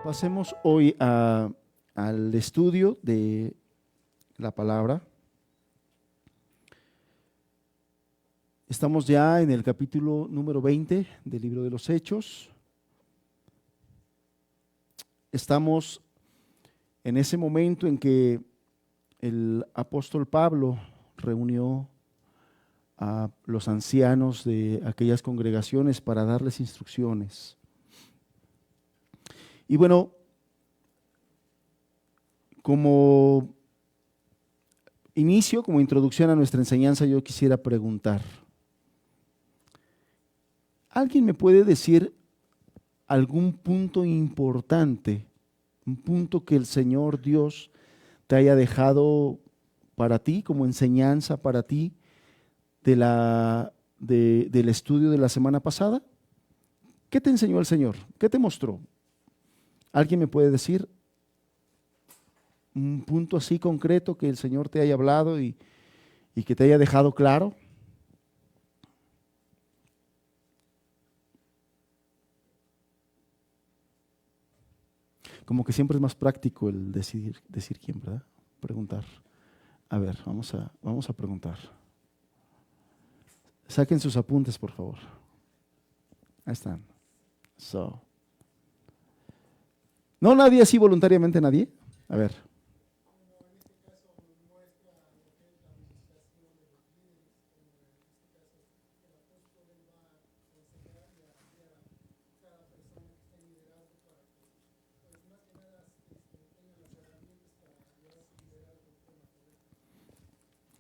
Pasemos hoy al estudio de la palabra. Estamos ya en el capítulo número 20 del libro de los Hechos. Estamos en ese momento en que el apóstol Pablo reunió a los ancianos de aquellas congregaciones para darles instrucciones. Y bueno, como inicio, como introducción a nuestra enseñanza, yo quisiera preguntar, ¿alguien me puede decir algún punto importante, un punto que el Señor Dios te haya dejado para ti, como enseñanza para ti, del estudio de la semana pasada? ¿Qué te enseñó el Señor? ¿Qué te mostró? ¿Alguien me puede decir un punto así concreto que el Señor te haya hablado y que te haya dejado claro? Como que siempre es más práctico el decir quién, ¿verdad? Preguntar. A ver, vamos a preguntar. Saquen sus apuntes, por favor. Ahí están. ¿No nadie así voluntariamente, nadie? A ver.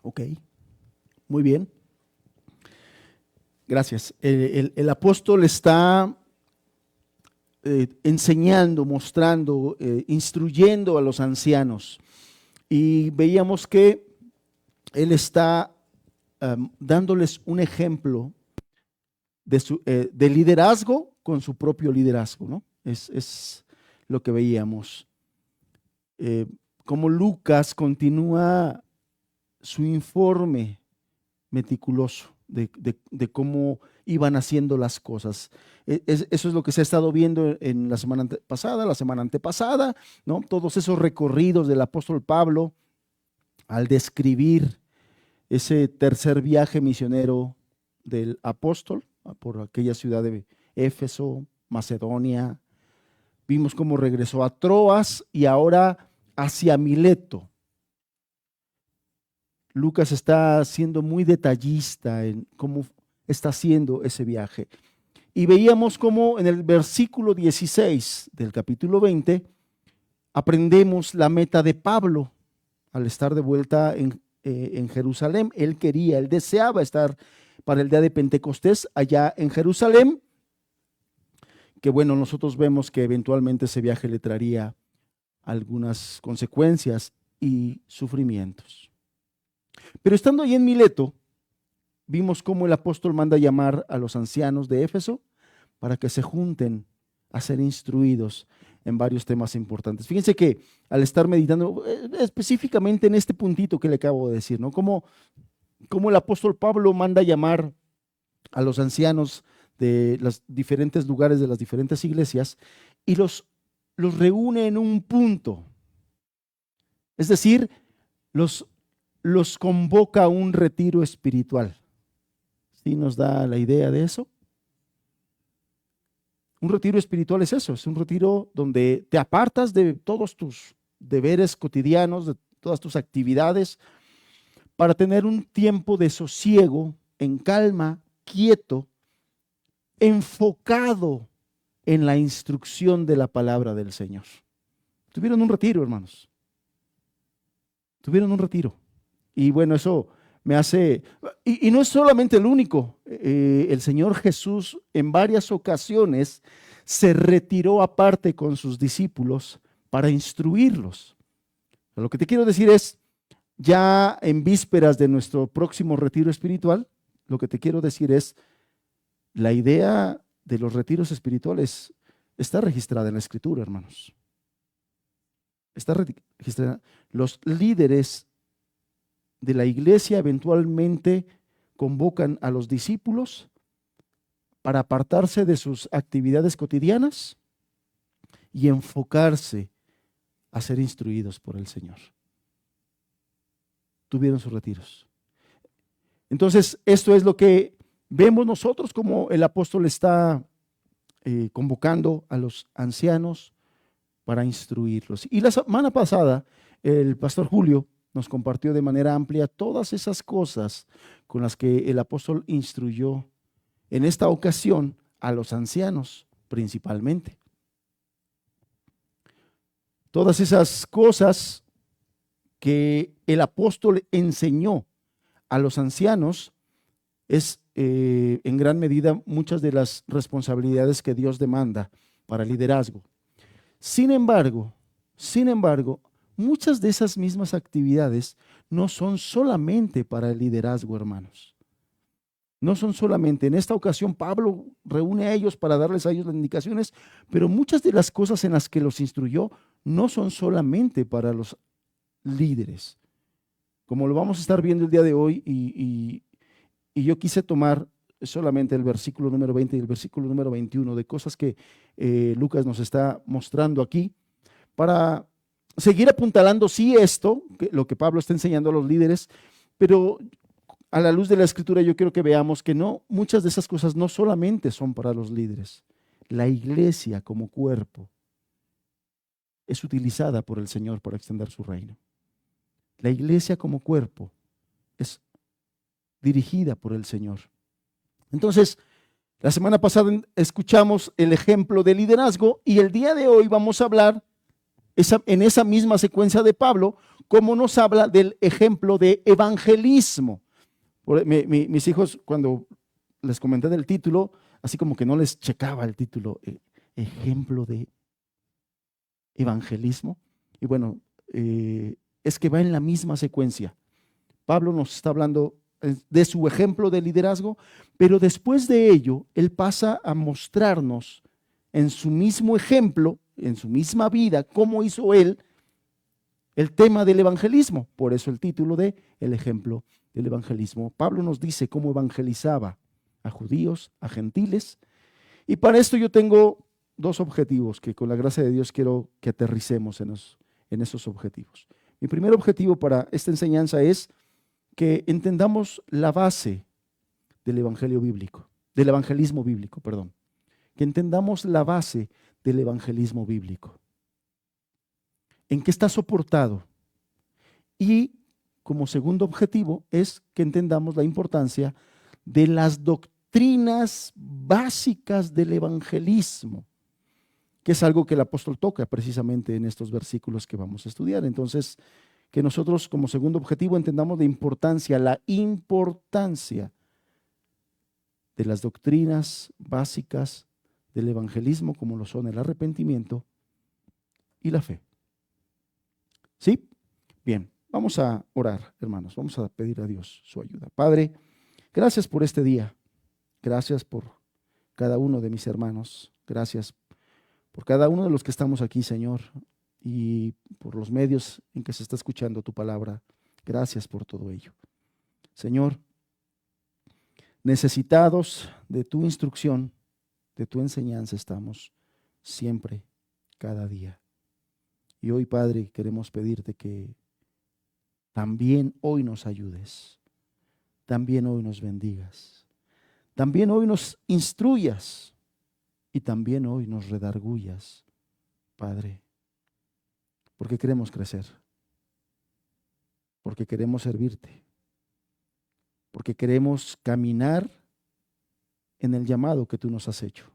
Ok, muy bien. Gracias. El apóstol está enseñando, mostrando, instruyendo a los ancianos. Y veíamos que él está dándoles un ejemplo de liderazgo con su propio liderazgo, ¿no? Es lo que veíamos. Como Lucas continúa su informe meticuloso de cómo iban haciendo las cosas. Eso es lo que se ha estado viendo en la semana pasada, la semana antepasada, ¿no? Todos esos recorridos del apóstol Pablo al describir ese tercer viaje misionero del apóstol por aquella ciudad de Éfeso, Macedonia. Vimos cómo regresó a Troas y ahora hacia Mileto. Lucas está siendo muy detallista en cómo está haciendo ese viaje. Y veíamos cómo en el versículo 16 del capítulo 20 aprendemos la meta de Pablo al estar de vuelta en Jerusalén. Él deseaba estar para el día de Pentecostés allá en Jerusalén, que bueno, nosotros vemos que eventualmente ese viaje le traería algunas consecuencias y sufrimientos. Pero estando ahí en Mileto, vimos cómo el apóstol manda llamar a los ancianos de Éfeso para que se junten a ser instruidos en varios temas importantes. Fíjense que al estar meditando específicamente en este puntito que le acabo de decir, ¿no? Cómo el apóstol Pablo manda llamar a los ancianos de los diferentes lugares de las diferentes iglesias y los reúne en un punto. Es decir, los convoca a un retiro espiritual. ¿Sí nos da la idea de eso? Un retiro espiritual es eso, es un retiro donde te apartas de todos tus deberes cotidianos, de todas tus actividades, para tener un tiempo de sosiego, en calma, quieto, enfocado en la instrucción de la palabra del Señor. Tuvieron un retiro, hermanos. Tuvieron un retiro. Y bueno, eso me hace, y no es solamente el único, el Señor Jesús en varias ocasiones se retiró aparte con sus discípulos para instruirlos. Lo que te quiero decir es, ya en vísperas de nuestro próximo retiro espiritual, lo que te quiero decir es, la idea de los retiros espirituales está registrada en la Escritura, hermanos. Está registrada. Los líderes de la iglesia eventualmente convocan a los discípulos para apartarse de sus actividades cotidianas y enfocarse a ser instruidos por el Señor. Tuvieron sus retiros. Entonces, esto es lo que vemos nosotros, como el apóstol está convocando a los ancianos para instruirlos. Y la semana pasada, el pastor Julio nos compartió de manera amplia todas esas cosas con las que el apóstol instruyó en esta ocasión a los ancianos principalmente. Todas esas cosas que el apóstol enseñó a los ancianos es en gran medida muchas de las responsabilidades que Dios demanda para el liderazgo. Sin embargo, muchas de esas mismas actividades no son solamente para el liderazgo, hermanos. No son solamente. En esta ocasión Pablo reúne a ellos para darles a ellos las indicaciones, pero muchas de las cosas en las que los instruyó no son solamente para los líderes. Como lo vamos a estar viendo el día de hoy, y yo quise tomar solamente el versículo número 20 y el versículo número 21 de cosas que Lucas nos está mostrando aquí, para seguir apuntalando esto, lo que Pablo está enseñando a los líderes, pero a la luz de la Escritura yo quiero que veamos que no, muchas de esas cosas no solamente son para los líderes. La iglesia como cuerpo es utilizada por el Señor para extender su reino. La iglesia como cuerpo es dirigida por el Señor. Entonces, la semana pasada escuchamos el ejemplo de liderazgo y el día de hoy vamos a hablar en esa misma secuencia de Pablo, cómo nos habla del ejemplo de evangelismo. Mis hijos, cuando les comenté del título, así como que no les checaba el título, ejemplo de evangelismo. Y bueno, es que va en la misma secuencia. Pablo nos está hablando de su ejemplo de liderazgo, pero después de ello, él pasa a mostrarnos en su mismo ejemplo, en su misma vida, cómo hizo él el tema del evangelismo. Por eso el título de El ejemplo del evangelismo. Pablo nos dice cómo evangelizaba a judíos, a gentiles, y para esto yo tengo dos objetivos que con la gracia de Dios quiero que aterricemos en esos objetivos. Mi primer objetivo para esta enseñanza es que entendamos la base del evangelismo bíblico, perdón. Que entendamos la base del evangelismo bíblico. ¿En qué está soportado? Y como segundo objetivo es que entendamos la importancia de las doctrinas básicas del evangelismo, que es algo que el apóstol toca precisamente en estos versículos que vamos a estudiar. Entonces, que nosotros como segundo objetivo entendamos la importancia de las doctrinas básicas del evangelismo, como lo son el arrepentimiento y la fe. ¿Sí? Bien, vamos a orar, hermanos, vamos a pedir a Dios su ayuda. Padre, gracias por este día, gracias por cada uno de mis hermanos, gracias por cada uno de los que estamos aquí, Señor, y por los medios en que se está escuchando tu palabra. Gracias por todo ello. Señor, necesitados de tu instrucción, de tu enseñanza estamos siempre, cada día. Y hoy, Padre, queremos pedirte que también hoy nos ayudes, también hoy nos bendigas, también hoy nos instruyas y también hoy nos redarguyas, Padre, porque queremos crecer, porque queremos servirte, porque queremos caminar en el llamado que tú nos has hecho,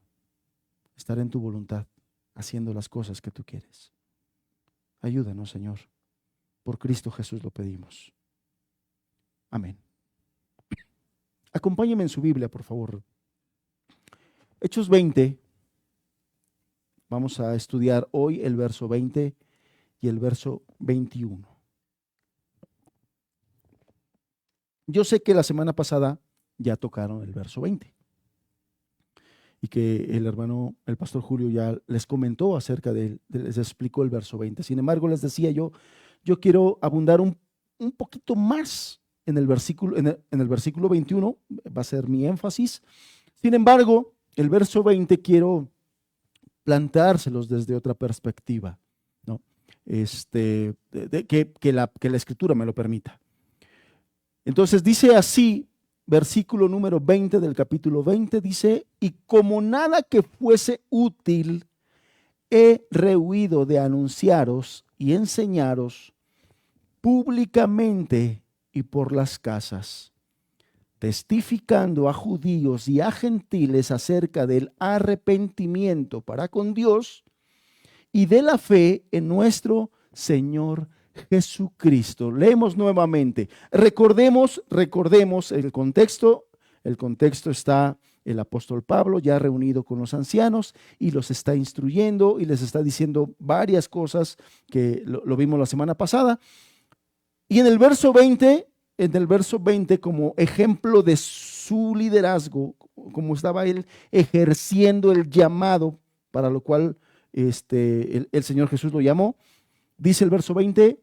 estar en tu voluntad, haciendo las cosas que tú quieres. Ayúdanos, Señor. Por Cristo Jesús lo pedimos. Amén. Acompáñenme en su Biblia, por favor. Hechos 20. Vamos a estudiar hoy el verso 20 y el verso 21. Yo sé que la semana pasada ya tocaron el verso 20 y que el pastor Julio ya les comentó acerca les explicó el verso 20. Sin embargo, les decía yo quiero abundar un poquito más en el versículo 21, va a ser mi énfasis. Sin embargo, el verso 20 quiero planteárselos desde otra perspectiva, ¿no? Que la Escritura me lo permita. Entonces dice así, versículo número 20 del capítulo 20, dice: y como nada que fuese útil, he rehuido de anunciaros y enseñaros públicamente y por las casas, testificando a judíos y a gentiles acerca del arrepentimiento para con Dios y de la fe en nuestro Señor Jesucristo. Leemos nuevamente. Recordemos el contexto. El contexto está el apóstol Pablo ya reunido con los ancianos y los está instruyendo y les está diciendo varias cosas que lo vimos la semana pasada. Y en el verso 20, como ejemplo de su liderazgo, como estaba él ejerciendo el llamado para lo cual el Señor Jesús lo llamó, dice el verso 20: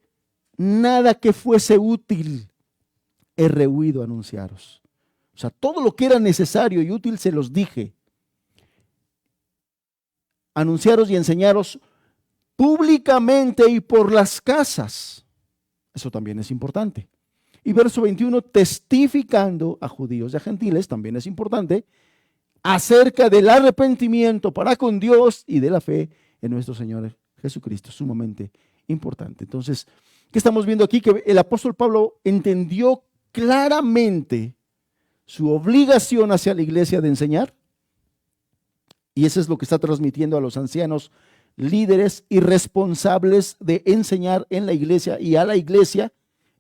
nada que fuese útil he rehuido anunciaros. O sea, todo lo que era necesario y útil se los dije. Anunciaros y enseñaros públicamente y por las casas. Eso también es importante. Y verso 21, testificando a judíos y a gentiles, también es importante, acerca del arrepentimiento para con Dios y de la fe en nuestro Señor Jesucristo. Sumamente importante. Entonces, ¿qué estamos viendo aquí? Que el apóstol Pablo entendió claramente su obligación hacia la iglesia de enseñar, y eso es lo que está transmitiendo a los ancianos, líderes y responsables de enseñar en la iglesia y a la iglesia.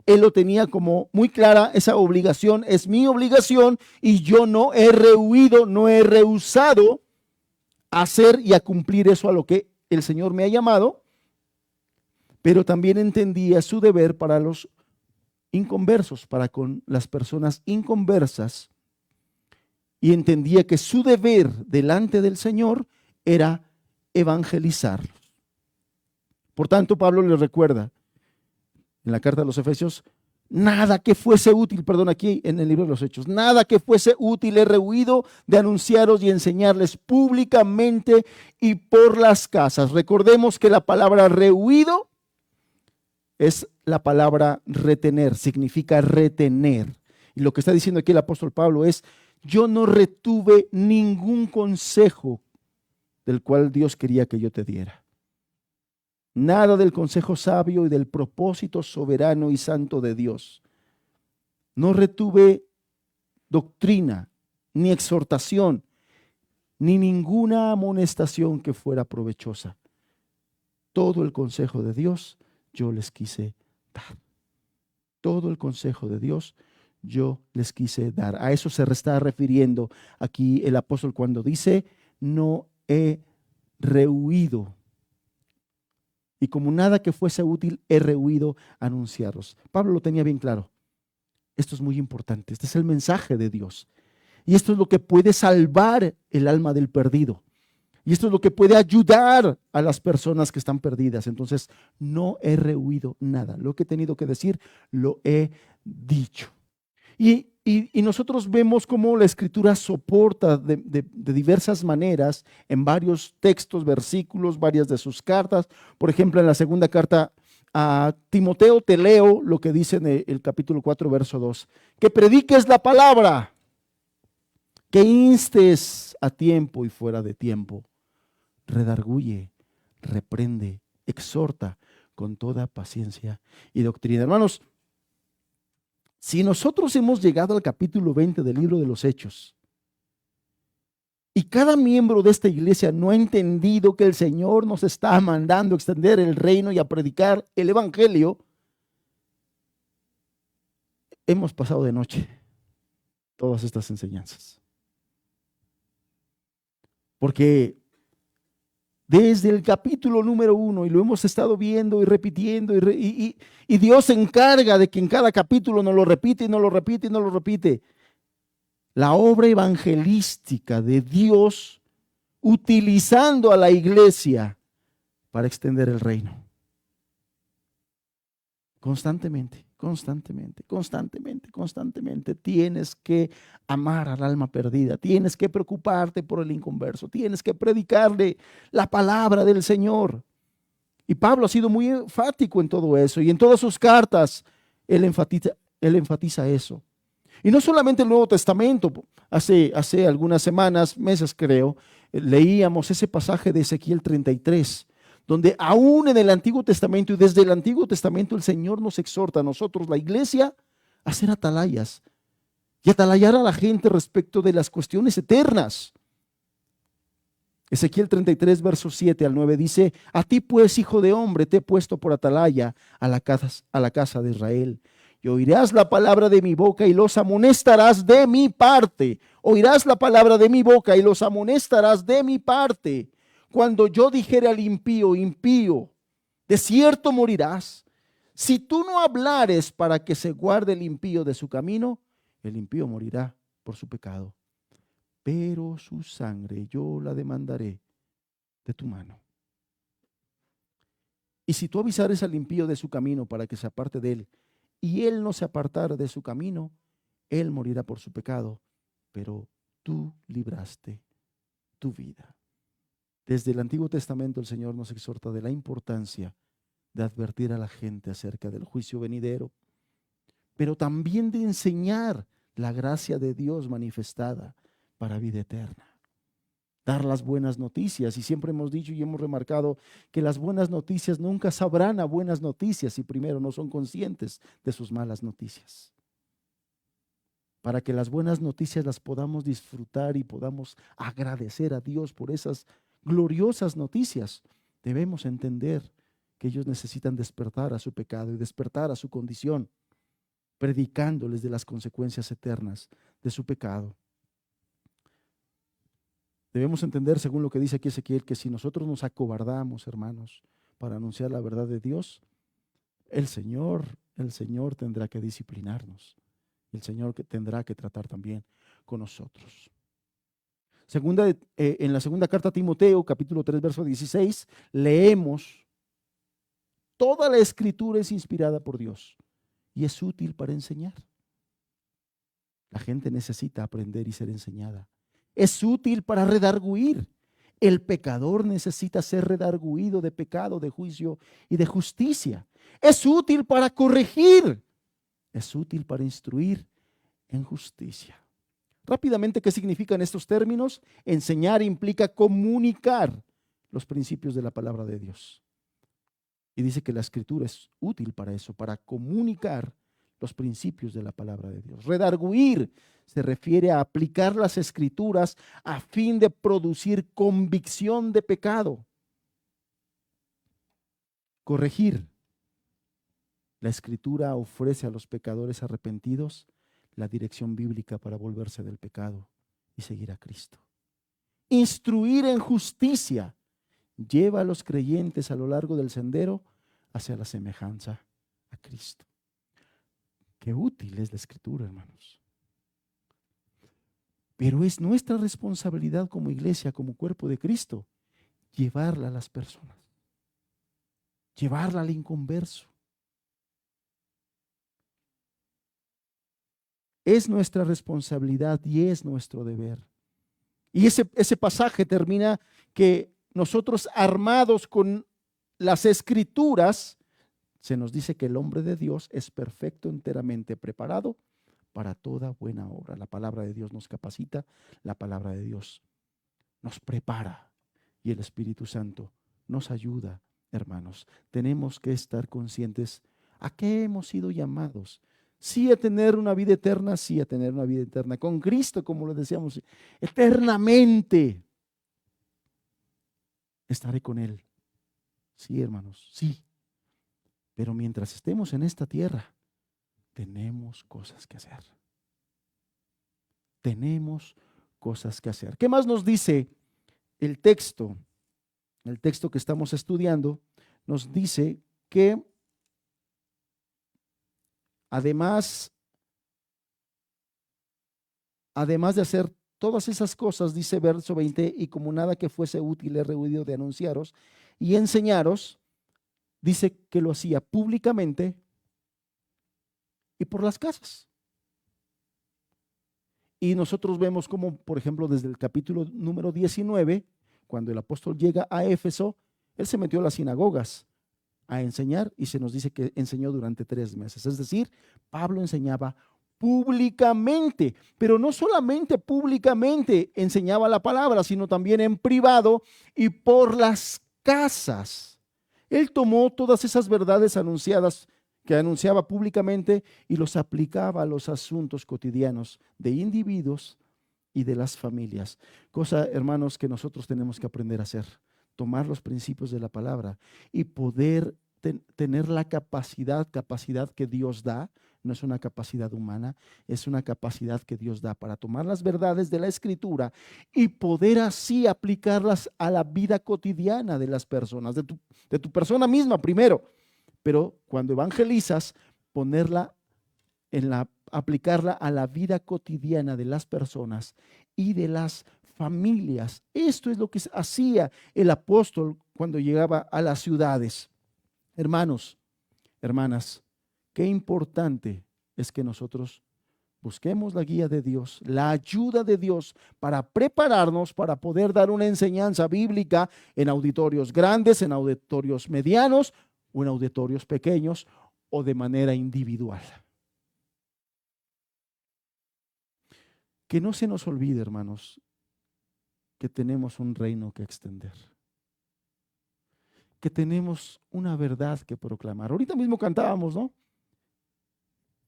Él lo tenía como muy clara, esa obligación es mi obligación y yo no he rehuido, no he rehusado a hacer y a cumplir eso a lo que el Señor me ha llamado, pero también entendía su deber para los inconversos, para con las personas inconversas, y entendía que su deber delante del Señor era evangelizarlos. Por tanto, Pablo les recuerda en la carta a los Efesios: nada que fuese útil, aquí en el libro de los Hechos, nada que fuese útil he rehuido de anunciaros y enseñarles públicamente y por las casas. Recordemos que la palabra rehuido es la palabra retener, significa retener. Y lo que está diciendo aquí el apóstol Pablo es: yo no retuve ningún consejo del cual Dios quería que yo te diera. Nada del consejo sabio y del propósito soberano y santo de Dios. No retuve doctrina, ni exhortación, ni ninguna amonestación que fuera provechosa. Todo el consejo de Dios yo les quise dar. Todo el consejo de Dios yo les quise dar. A eso se está refiriendo aquí el apóstol cuando dice: no he rehuido. Y como nada que fuese útil, he rehuido anunciaros. Pablo lo tenía bien claro. Esto es muy importante. Este es el mensaje de Dios. Y esto es lo que puede salvar el alma del perdido. Y esto es lo que puede ayudar a las personas que están perdidas. Entonces, no he rehuido nada. Lo que he tenido que decir, lo he dicho. Y nosotros vemos cómo la Escritura soporta de diversas maneras en varios textos, versículos, varias de sus cartas. Por ejemplo, en la segunda carta a Timoteo te leo lo que dice en el capítulo 4, verso 2. Que prediques la palabra, que instes a tiempo y fuera de tiempo. Redarguye, reprende, exhorta con toda paciencia y doctrina. Hermanos, si nosotros hemos llegado al capítulo 20 del libro de los Hechos y cada miembro de esta iglesia no ha entendido que el Señor nos está mandando a extender el reino y a predicar el evangelio, hemos pasado de noche todas estas enseñanzas. Porque desde el capítulo número 1, y lo hemos estado viendo y repitiendo, y Dios se encarga de que en cada capítulo nos lo repite y nos lo repite y nos lo repite. La obra evangelística de Dios utilizando a la iglesia para extender el reino. Constantemente, constantemente, constantemente, constantemente. Tienes que amar al alma perdida, tienes que preocuparte por el inconverso, tienes que predicarle la palabra del Señor. Y Pablo ha sido muy enfático en todo eso y en todas sus cartas él enfatiza eso. Y no solamente el Nuevo Testamento, hace algunas semanas, meses creo, leíamos ese pasaje de Ezequiel 33, donde aún en el Antiguo Testamento y desde el Antiguo Testamento el Señor nos exhorta a nosotros, la iglesia, a ser atalayas y atalayar a la gente respecto de las cuestiones eternas. Ezequiel 33, versos 7 al 9 dice: a ti pues, hijo de hombre, te he puesto por atalaya a la casa de Israel. Y oirás la palabra de mi boca y los amonestarás de mi parte. Oirás la palabra de mi boca y los amonestarás de mi parte. Cuando yo dijere al impío, impío, de cierto morirás. Si tú no hablares para que se guarde el impío de su camino, el impío morirá por su pecado. Pero su sangre yo la demandaré de tu mano. Y si tú avisares al impío de su camino para que se aparte de él, y él no se apartara de su camino, él morirá por su pecado, pero tú libraste tu vida. Desde el Antiguo Testamento el Señor nos exhorta de la importancia de advertir a la gente acerca del juicio venidero, pero también de enseñar la gracia de Dios manifestada para vida eterna. Dar las buenas noticias, y siempre hemos dicho y hemos remarcado que las buenas noticias nunca sabrán a buenas noticias si primero no son conscientes de sus malas noticias. Para que las buenas noticias las podamos disfrutar y podamos agradecer a Dios por esas gloriosas noticias, debemos entender que ellos necesitan despertar a su pecado y despertar a su condición, predicándoles de las consecuencias eternas de su pecado. Debemos entender, según lo que dice aquí Ezequiel, que si nosotros nos acobardamos, hermanos, para anunciar la verdad de Dios, el Señor tendrá que disciplinarnos. El Señor tendrá que tratar también con nosotros. En la segunda carta a Timoteo, capítulo 3, verso 16, leemos: toda la escritura es inspirada por Dios y es útil para enseñar. La gente necesita aprender y ser enseñada. Es útil para redarguir. El pecador necesita ser redarguido de pecado, de juicio y de justicia. Es útil para corregir. Es útil para instruir en justicia. Rápidamente, ¿qué significan estos términos? Enseñar implica comunicar los principios de la palabra de Dios. Y dice que la escritura es útil para eso, para comunicar los principios de la palabra de Dios. Redarguir se refiere a aplicar las escrituras a fin de producir convicción de pecado. Corregir. La escritura ofrece a los pecadores arrepentidos la dirección bíblica para volverse del pecado y seguir a Cristo. Instruir en justicia lleva a los creyentes a lo largo del sendero hacia la semejanza a Cristo. Qué útil es la escritura, hermanos. Pero es nuestra responsabilidad como iglesia, como cuerpo de Cristo, llevarla a las personas, llevarla al inconverso. Es nuestra responsabilidad y es nuestro deber. Y ese pasaje termina que nosotros, armados con las escrituras, se nos dice que el hombre de Dios es perfecto, enteramente preparado para toda buena obra. La palabra de Dios nos capacita, la palabra de Dios nos prepara y el Espíritu Santo nos ayuda, hermanos. Tenemos que estar conscientes a qué hemos sido llamados. Sí a tener una vida eterna, sí a tener una vida eterna con Cristo, como lo decíamos, eternamente estaré con Él. Sí, hermanos, sí. Pero mientras estemos en esta tierra, tenemos cosas que hacer. Tenemos cosas que hacer. ¿Qué más nos dice el texto? El texto que estamos estudiando nos dice que además de hacer todas esas cosas, dice verso 20, y como nada que fuese útil he rehuido de anunciaros y enseñaros, dice que lo hacía públicamente y por las casas. Y nosotros vemos como, por ejemplo, desde el capítulo número 19, cuando el apóstol llega a Éfeso, él se metió a las sinagogas a enseñar y se nos dice que enseñó durante 3 meses. Es decir, Pablo enseñaba públicamente, pero no solamente públicamente enseñaba la palabra, sino también en privado y por las casas. Él tomó todas esas verdades anunciadas que anunciaba públicamente y los aplicaba a los asuntos cotidianos de individuos y de las familias. Cosa, hermanos, que nosotros tenemos que aprender a hacer, tomar los principios de la palabra y poder tener la capacidad que Dios da. No es una capacidad humana, es una capacidad que Dios da para tomar las verdades de la Escritura y poder así aplicarlas a la vida cotidiana de las personas, de tu persona misma primero, pero cuando evangelizas, ponerla aplicarla a la vida cotidiana de las personas y de las familias. Esto es lo que hacía el apóstol cuando llegaba a las ciudades. Hermanos, hermanas, qué importante es que nosotros busquemos la guía de Dios, la ayuda de Dios para prepararnos para poder dar una enseñanza bíblica en auditorios grandes, en auditorios medianos o en auditorios pequeños o de manera individual. Que no se nos olvide, hermanos, que tenemos un reino que extender, que tenemos una verdad que proclamar. Ahorita mismo cantábamos, ¿no?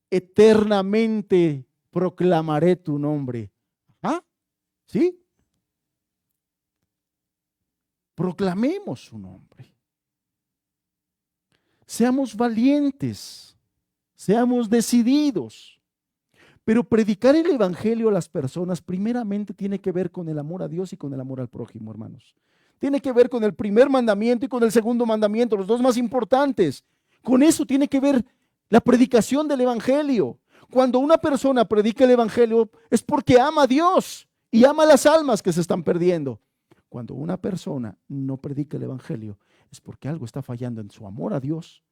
Eternamente proclamaré tu nombre. ¿Ah? ¿Sí? Proclamemos su nombre. Seamos valientes, seamos decididos. Pero predicar el evangelio a las personas primeramente tiene que ver con el amor a Dios y con el amor al prójimo, hermanos. Tiene que ver con el primer mandamiento y con el segundo mandamiento, los dos más importantes. Con eso tiene que ver la predicación del evangelio. Cuando una persona predica el evangelio es porque ama a Dios y ama a las almas que se están perdiendo. Cuando una persona no predica el evangelio es porque algo está fallando en su amor a Dios,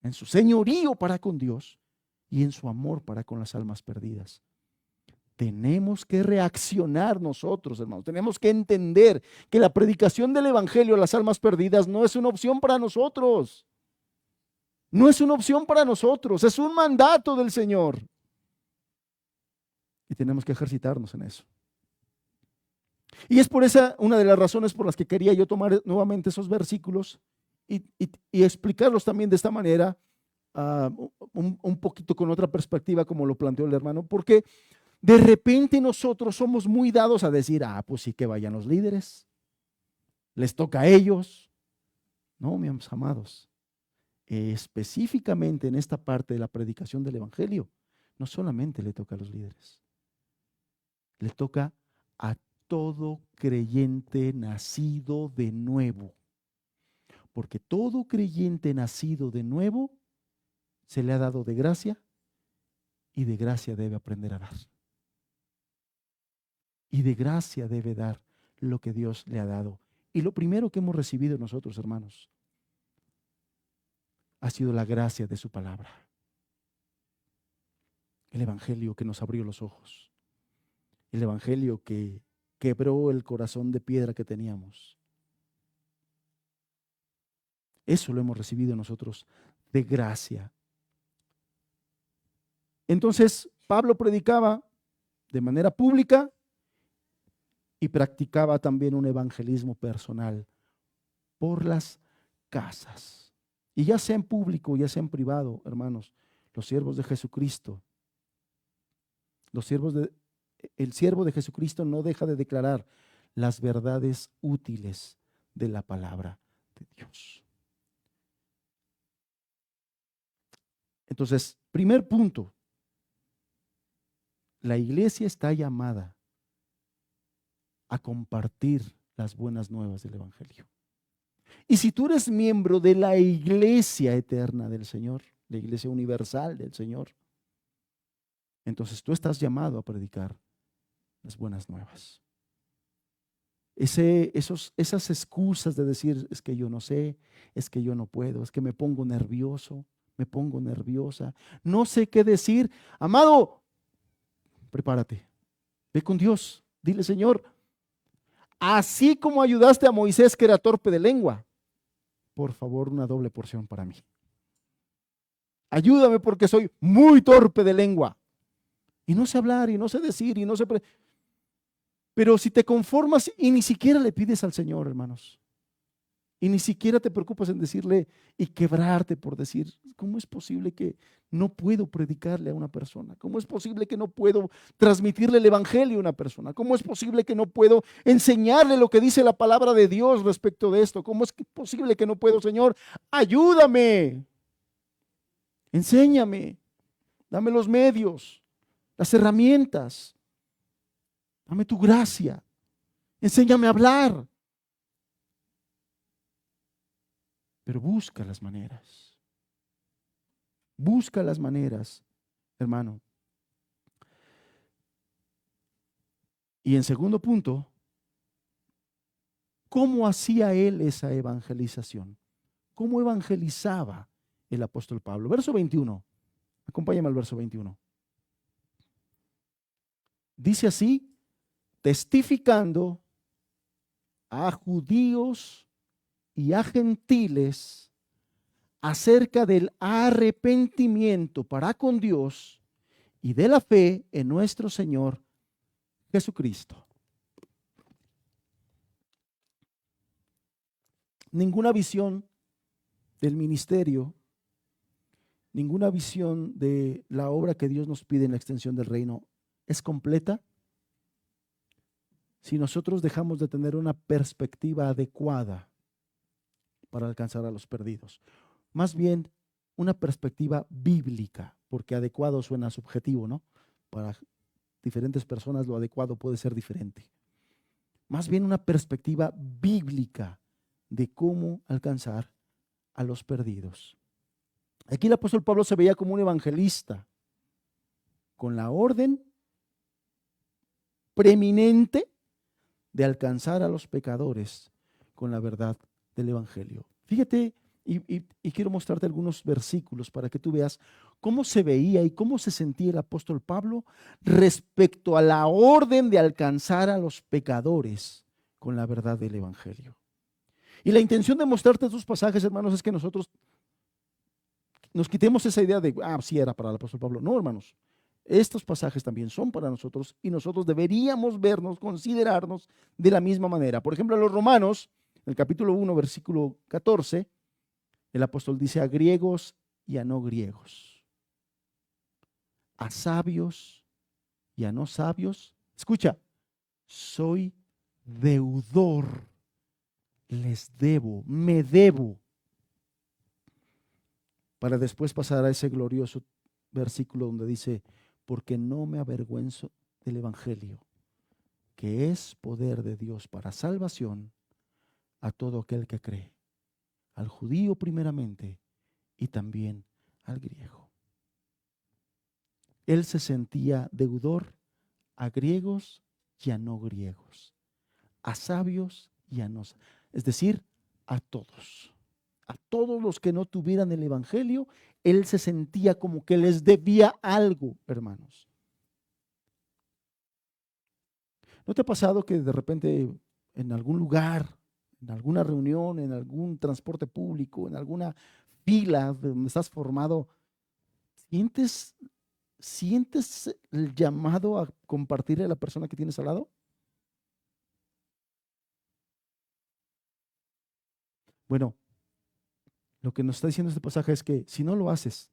en su señorío para con Dios y en su amor para con las almas perdidas. Tenemos que reaccionar nosotros, hermanos. Tenemos que entender que la predicación del evangelio a las almas perdidas no es una opción para nosotros. No es una opción para nosotros, es un mandato del Señor. Y tenemos que ejercitarnos en eso. Y es por esa una de las razones por las que quería yo tomar nuevamente esos versículos y explicarlos también de esta manera, un poquito con otra perspectiva como lo planteó el hermano, porque de repente nosotros somos muy dados a decir, pues sí, que vayan los líderes, les toca a ellos. No, mis amados, específicamente en esta parte de la predicación del evangelio, no solamente le toca a los líderes, le toca a todo creyente nacido de nuevo, porque todo creyente nacido de nuevo se le ha dado de gracia y de gracia debe aprender a dar. Y de gracia debe dar lo que Dios le ha dado. Y lo primero que hemos recibido nosotros, hermanos, ha sido la gracia de su palabra. El evangelio que nos abrió los ojos. El evangelio que quebró el corazón de piedra que teníamos. Eso lo hemos recibido nosotros de gracia. Entonces, Pablo predicaba de manera pública y practicaba también un evangelismo personal por las casas. Y ya sea en público, ya sea en privado, hermanos, los siervos de Jesucristo, el siervo de Jesucristo no deja de declarar las verdades útiles de la palabra de Dios. Entonces, primer punto, la iglesia está llamada a compartir las buenas nuevas del evangelio. Y si tú eres miembro de la iglesia eterna del Señor, la iglesia universal del Señor, entonces tú estás llamado a predicar las buenas nuevas. Esas excusas de decir, es que yo no sé, es que yo no puedo, es que me pongo nervioso, me pongo nerviosa, no sé qué decir. Amado, prepárate, ve con Dios, dile: Señor, así como ayudaste a Moisés, que era torpe de lengua, por favor, una doble porción para mí. Ayúdame porque soy muy torpe de lengua y no sé hablar y no sé decir y no sé. Pero si te conformas y ni siquiera le pides al Señor, hermanos, y ni siquiera te preocupas en decirle y quebrarte por decir: ¿cómo es posible que no puedo predicarle a una persona? ¿Cómo es posible que no puedo transmitirle el evangelio a una persona? ¿Cómo es posible que no puedo enseñarle lo que dice la palabra de Dios respecto de esto? ¿Cómo es posible que no puedo? Señor, ayúdame, enséñame, dame los medios, las herramientas, dame tu gracia, enséñame a hablar. Pero busca las maneras, hermano. Y en segundo punto, ¿cómo hacía él esa evangelización? ¿Cómo evangelizaba el apóstol Pablo? Verso 21. Acompáñame al verso 21. Dice así: testificando a judíos y a gentiles acerca del arrepentimiento para con Dios y de la fe en nuestro Señor Jesucristo. Ninguna visión del ministerio, ninguna visión de la obra que Dios nos pide en la extensión del reino es completa si nosotros dejamos de tener una perspectiva adecuada para alcanzar a los perdidos. Más bien, una perspectiva bíblica, porque adecuado suena subjetivo, ¿no? Para diferentes personas lo adecuado puede ser diferente. Más bien una perspectiva bíblica de cómo alcanzar a los perdidos. Aquí el apóstol Pablo se veía como un evangelista con la orden preeminente de alcanzar a los pecadores con la verdad del evangelio. Fíjate, y quiero mostrarte algunos versículos para que tú veas cómo se veía y cómo se sentía el apóstol Pablo respecto a la orden de alcanzar a los pecadores con la verdad del evangelio. Y la intención de mostrarte estos pasajes, hermanos, es que nosotros nos quitemos esa idea de: sí era para el apóstol Pablo. No, hermanos, estos pasajes también son para nosotros y nosotros deberíamos vernos, considerarnos de la misma manera. Por ejemplo, a los Romanos, en el capítulo 1, versículo 14, el apóstol dice: a griegos y a no griegos, a sabios y a no sabios. Escucha: soy deudor, les debo, me debo. Para después pasar a ese glorioso versículo donde dice: porque no me avergüenzo del evangelio, que es poder de Dios para salvación a todo aquel que cree, al judío primeramente y también al griego. Él se sentía deudor a griegos y a no griegos, a sabios y a no, es decir, a todos los que no tuvieran el evangelio. Él se sentía como que les debía algo, hermanos. ¿No te ha pasado que de repente en algún lugar, en alguna reunión, en algún transporte público, en alguna fila donde estás formado, sientes el llamado a compartirle a la persona que tienes al lado? Bueno, lo que nos está diciendo este pasaje es que si no lo haces,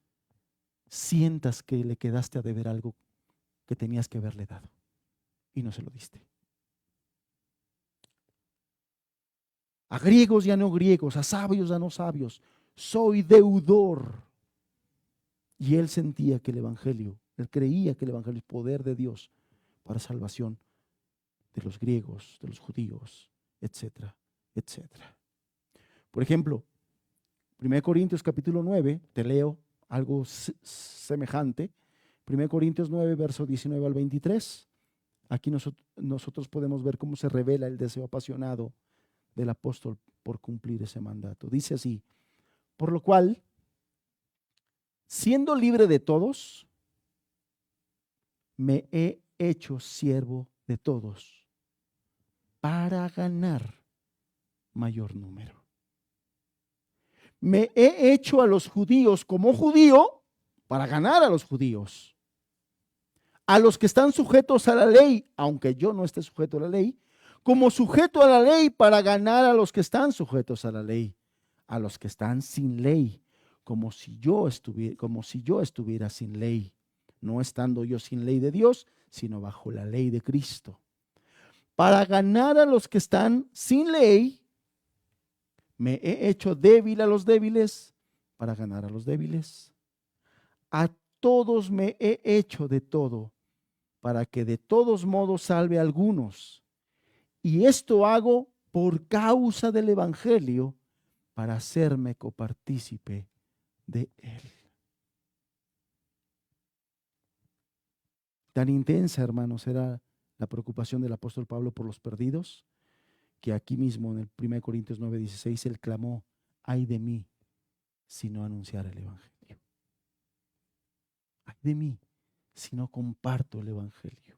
sientas que le quedaste a deber algo que tenías que haberle dado y no se lo diste. A griegos y a no griegos, a sabios y a no sabios, soy deudor. Y él sentía que el evangelio, él creía que el evangelio es poder de Dios para salvación de los griegos, de los judíos, etcétera, etcétera. Por ejemplo, 1 Corintios capítulo 9, te leo algo semejante. 1 Corintios 9, verso 19 al 23. Aquí nosotros podemos ver cómo se revela el deseo apasionado del apóstol por cumplir ese mandato. Dice así: por lo cual, siendo libre de todos, me he hecho siervo de todos para ganar mayor número. Me he hecho a los judíos como judío para ganar a los judíos. A los que están sujetos a la ley, aunque yo no esté sujeto a la ley, como sujeto a la ley para ganar a los que están sujetos a la ley. A los que están sin ley, como si yo estuviera sin ley, no estando yo sin ley de Dios, sino bajo la ley de Cristo. Para ganar a los que están sin ley, me he hecho débil a los débiles para ganar a los débiles. A todos me he hecho de todo para que de todos modos salve a algunos. Y esto hago por causa del evangelio para hacerme copartícipe de él. Tan intensa, hermanos, era la preocupación del apóstol Pablo por los perdidos, que aquí mismo en el 1 Corintios 9:16 él clamó: ay de mí si no anunciar el evangelio. Ay de mí si no comparto el evangelio.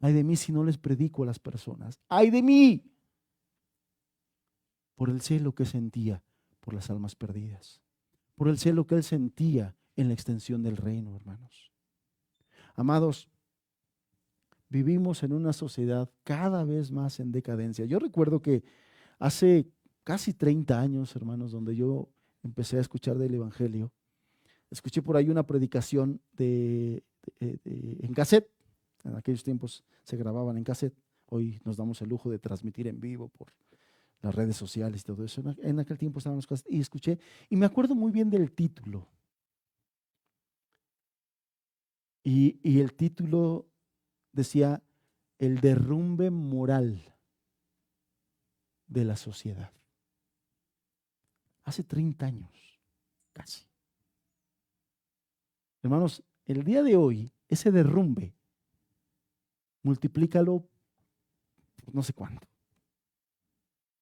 Ay de mí si no les predico a las personas. Ay de mí por el celo que sentía por las almas perdidas, por el celo que él sentía en la extensión del reino, hermanos. Amados, vivimos en una sociedad cada vez más en decadencia. Yo recuerdo que hace casi 30 años, hermanos, donde yo empecé a escuchar del evangelio, escuché por ahí una predicación en cassette. En aquellos tiempos se grababan en cassette. Hoy nos damos el lujo de transmitir en vivo por las redes sociales y todo eso. En aquel tiempo estaban los cassettes y escuché, y me acuerdo muy bien del título. Y el título decía: el derrumbe moral de la sociedad. Hace 30 años, casi. Hermanos, el día de hoy, ese derrumbe, multiplícalo por no sé cuánto.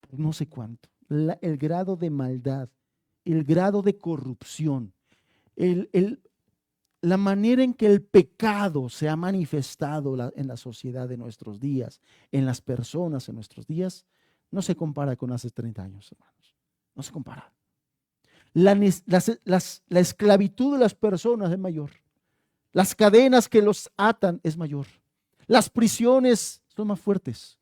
Por no sé cuánto. El grado de maldad, el grado de corrupción, la manera en que el pecado se ha manifestado en la sociedad de nuestros días, en las personas en nuestros días, no se compara con hace 30 años, hermanos. No se compara. La esclavitud de las personas es mayor. Las cadenas que los atan es mayor. Las prisiones son más fuertes.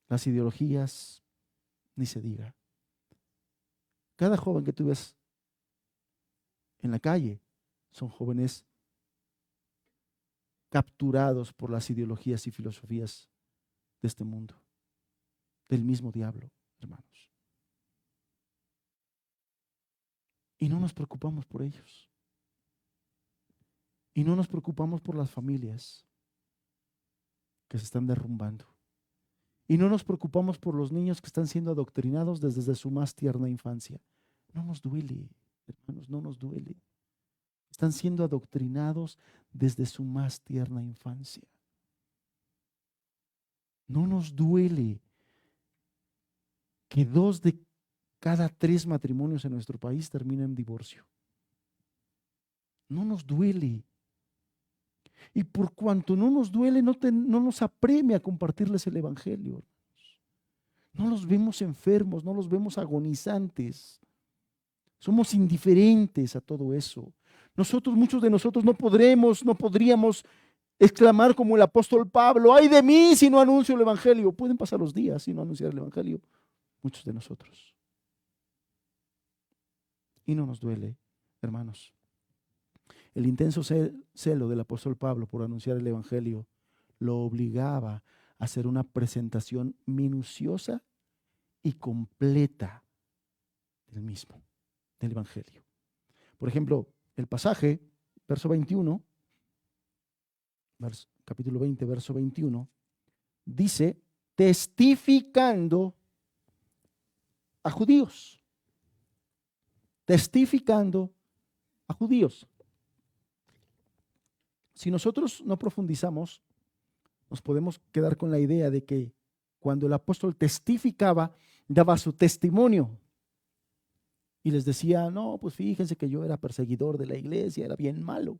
Las ideologías, ni se diga. Cada joven que tú ves en la calle son jóvenes capturados por las ideologías y filosofías de este mundo, del mismo diablo, hermanos. Y no nos preocupamos por ellos. Y no nos preocupamos por las familias que se están derrumbando. Y no nos preocupamos por los niños que están siendo adoctrinados desde su más tierna infancia. No nos duele, hermanos, no nos duele. Están siendo adoctrinados desde su más tierna infancia. No nos duele que 2 de cada 3 matrimonios en nuestro país terminen en divorcio. No nos duele. Y por cuanto no nos duele, no nos apremia a compartirles el evangelio. No los vemos enfermos, no los vemos agonizantes. Somos indiferentes a todo eso. Muchos de nosotros no podríamos exclamar como el apóstol Pablo: ay de mí si no anuncio el evangelio. Pueden pasar los días sin no anunciar el evangelio, muchos de nosotros. Y no nos duele, hermanos. El intenso celo del apóstol Pablo por anunciar el evangelio lo obligaba a hacer una presentación minuciosa y completa del mismo, del evangelio. Por ejemplo, el pasaje, verso 21, capítulo 20, verso 21, dice: testificando a judíos. Testificando a judíos. Si nosotros no profundizamos, nos podemos quedar con la idea de que cuando el apóstol testificaba, daba su testimonio. y les decía, no, pues fíjense que yo era perseguidor de la iglesia, era bien malo.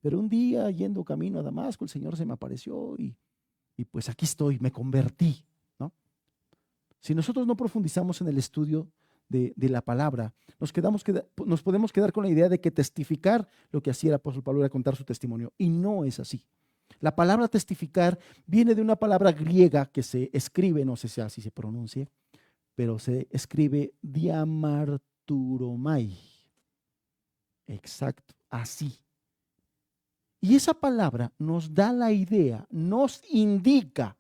Pero un día yendo camino a Damasco, el Señor se me apareció y pues aquí estoy, me convertí, ¿no? Si nosotros no profundizamos en el estudio de la palabra, nos podemos quedar con la idea de que testificar lo que hacía el apóstol Pablo era contar su testimonio. Y no es así. La palabra testificar viene de una palabra griega que se escribe, no sé si así se pronuncie, pero se escribe diamarturomai. Exacto, así. Y esa palabra nos da la idea, nos indica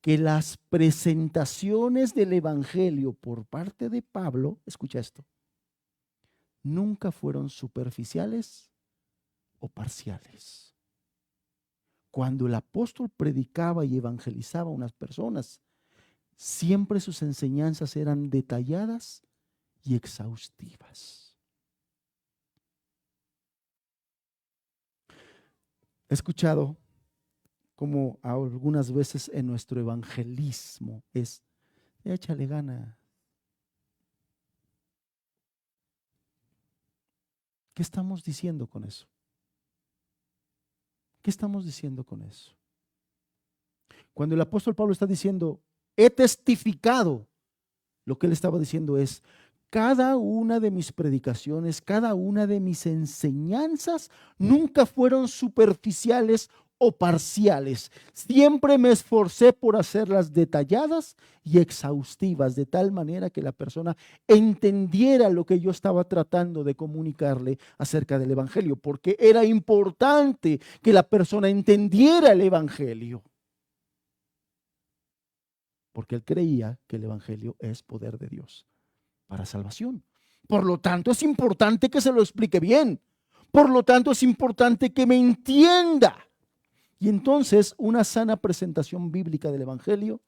que las presentaciones del Evangelio por parte de Pablo, escucha esto, nunca fueron superficiales o parciales. Cuando el apóstol predicaba y evangelizaba a unas personas, siempre sus enseñanzas eran detalladas y exhaustivas. He escuchado como algunas veces en nuestro evangelismo es, échale gana. ¿Qué estamos diciendo con eso? ¿Qué estamos diciendo con eso? Cuando el apóstol Pablo está diciendo, he testificado, lo que él estaba diciendo es, cada una de mis predicaciones, cada una de mis enseñanzas nunca fueron superficiales o parciales. Siempre me esforcé por hacerlas detalladas y exhaustivas, de tal manera que la persona entendiera lo que yo estaba tratando de comunicarle acerca del Evangelio, porque era importante que la persona entendiera el Evangelio, porque él creía que el Evangelio es poder de Dios para salvación. Por lo tanto, es importante que se lo explique bien. Por lo tanto, es importante que me entienda. Y entonces, una sana presentación bíblica del Evangelio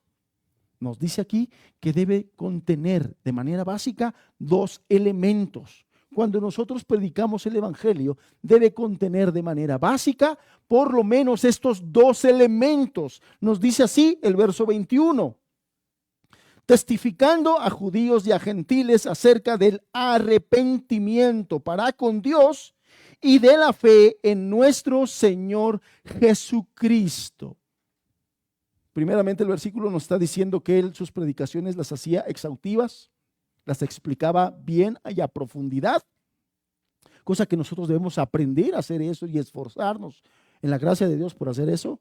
nos dice aquí que debe contener de manera básica dos elementos. Cuando nosotros predicamos el Evangelio, debe contener de manera básica por lo menos estos dos elementos. Nos dice así el verso 21. Testificando a judíos y a gentiles acerca del arrepentimiento para con Dios y de la fe en nuestro Señor Jesucristo. Primeramente el versículo nos está diciendo que él sus predicaciones las hacía exhaustivas, las explicaba bien y a profundidad, cosa que nosotros debemos aprender a hacer eso y esforzarnos en la gracia de Dios por hacer eso.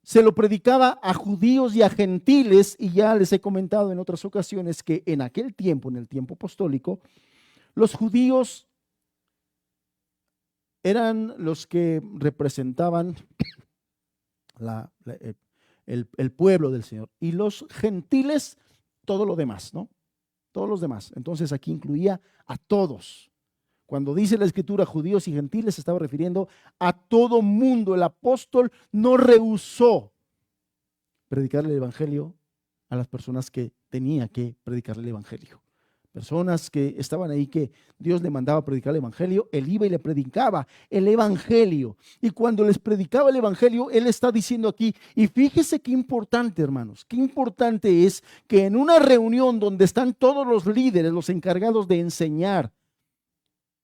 Se lo predicaba a judíos y a gentiles, y ya les he comentado en otras ocasiones que en aquel tiempo, en el tiempo apostólico, los judíos eran los que representaban el pueblo del Señor, y los gentiles todo lo demás, ¿no? Todos los demás. Entonces aquí incluía a todos. Cuando dice la escritura judíos y gentiles, se estaba refiriendo a todo mundo. El apóstol no rehusó predicarle el evangelio a las personas que tenía que predicarle el evangelio. Personas que estaban ahí, que Dios le mandaba a predicar el evangelio, él iba y le predicaba el evangelio. Y cuando les predicaba el evangelio, él está diciendo aquí, y fíjese qué importante, hermanos, qué importante es que en una reunión donde están todos los líderes, los encargados de enseñar,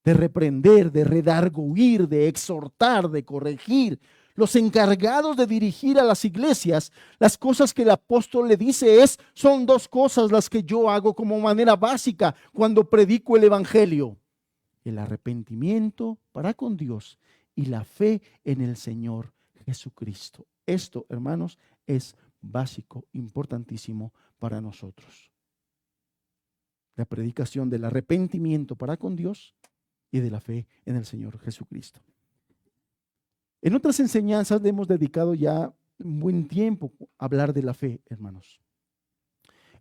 de reprender, de redarguir, de exhortar, de corregir, los encargados de dirigir a las iglesias, las cosas que el apóstol le dice son dos cosas las que yo hago como manera básica cuando predico el evangelio: el arrepentimiento para con Dios y la fe en el Señor Jesucristo. Esto, hermanos, es básico, importantísimo para nosotros. La predicación del arrepentimiento para con Dios y de la fe en el Señor Jesucristo. En otras enseñanzas le hemos dedicado ya un buen tiempo a hablar de la fe, hermanos.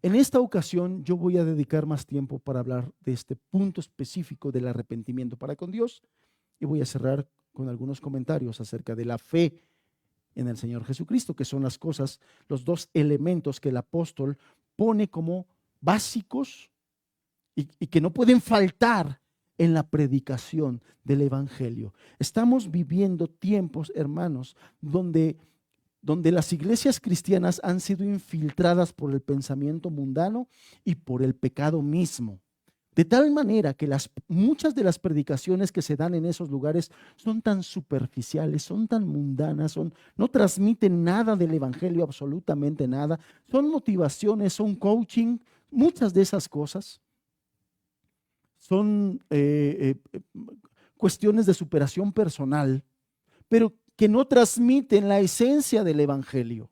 En esta ocasión yo voy a dedicar más tiempo para hablar de este punto específico del arrepentimiento para con Dios, y voy a cerrar con algunos comentarios acerca de la fe en el Señor Jesucristo, que son las cosas, los dos elementos que el apóstol pone como básicos y que no pueden faltar en la predicación del evangelio. Estamos viviendo tiempos, hermanos, donde las iglesias cristianas han sido infiltradas por el pensamiento mundano y por el pecado mismo. De tal manera que muchas de las predicaciones que se dan en esos lugares son tan superficiales, son tan mundanas, no transmiten nada del evangelio, absolutamente nada. Son motivaciones, son coaching, muchas de esas cosas son cuestiones de superación personal, pero que no transmiten la esencia del evangelio.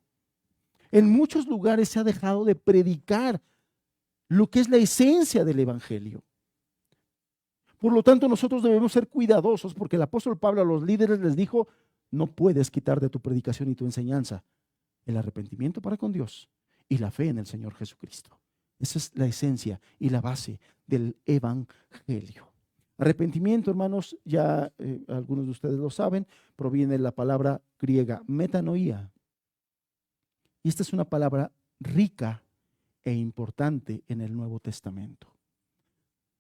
En muchos lugares se ha dejado de predicar lo que es la esencia del evangelio. Por lo tanto, nosotros debemos ser cuidadosos, porque el apóstol Pablo a los líderes les dijo: no puedes quitar de tu predicación y tu enseñanza el arrepentimiento para con Dios y la fe en el Señor Jesucristo. Esa es la esencia y la base del evangelio. Arrepentimiento, hermanos, ya algunos de ustedes lo saben, proviene de la palabra griega metanoia. Y esta es una palabra rica e importante en el Nuevo Testamento.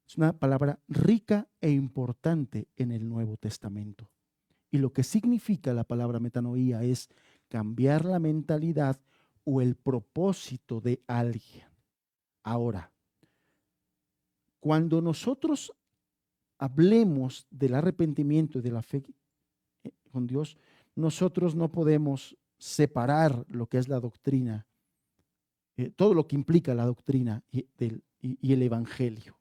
Es una palabra rica e importante en el Nuevo Testamento. Y lo que significa la palabra metanoia es cambiar la mentalidad o el propósito de alguien. Ahora, cuando nosotros hablemos del arrepentimiento y de la fe con Dios, nosotros no podemos separar lo que es la doctrina, todo lo que implica la doctrina y el evangelio.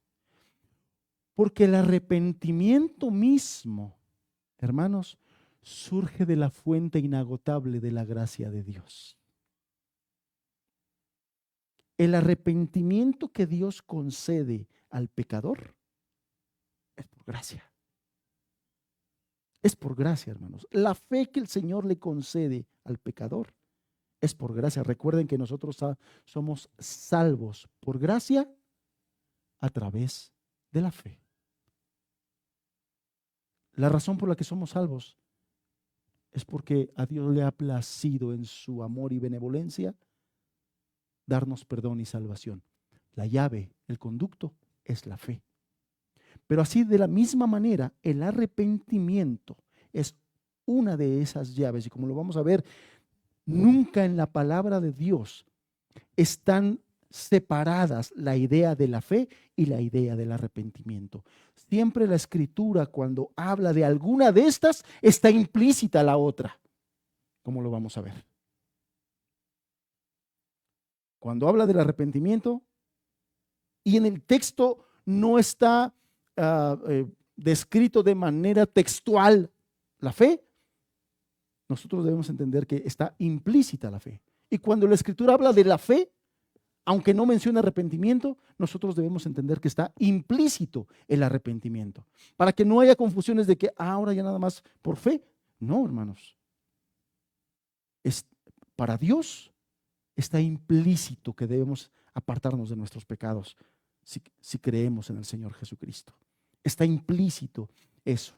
Porque el arrepentimiento mismo, hermanos, surge de la fuente inagotable de la gracia de Dios. El arrepentimiento que Dios concede al pecador es por gracia. Es por gracia, hermanos. La fe que el Señor le concede al pecador es por gracia. Recuerden que nosotros somos salvos por gracia a través de la fe. La razón por la que somos salvos es porque a Dios le ha placido en su amor y benevolencia darnos perdón y salvación. La llave, el conducto es la fe. Pero así, de la misma manera, el arrepentimiento es una de esas llaves. Y como lo vamos a ver, nunca en la palabra de Dios están separadas la idea de la fe y la idea del arrepentimiento. Siempre la Escritura, cuando habla de alguna de estas, está implícita la otra, como lo vamos a ver. Cuando habla del arrepentimiento y en el texto no está descrito de manera textual la fe, nosotros debemos entender que está implícita la fe. Y cuando la Escritura habla de la fe, aunque no menciona arrepentimiento, nosotros debemos entender que está implícito el arrepentimiento, para que no haya confusiones de que ahora ya nada más por fe. No, hermanos. Para Dios está implícito que debemos apartarnos de nuestros pecados si creemos en el Señor Jesucristo. Está implícito eso.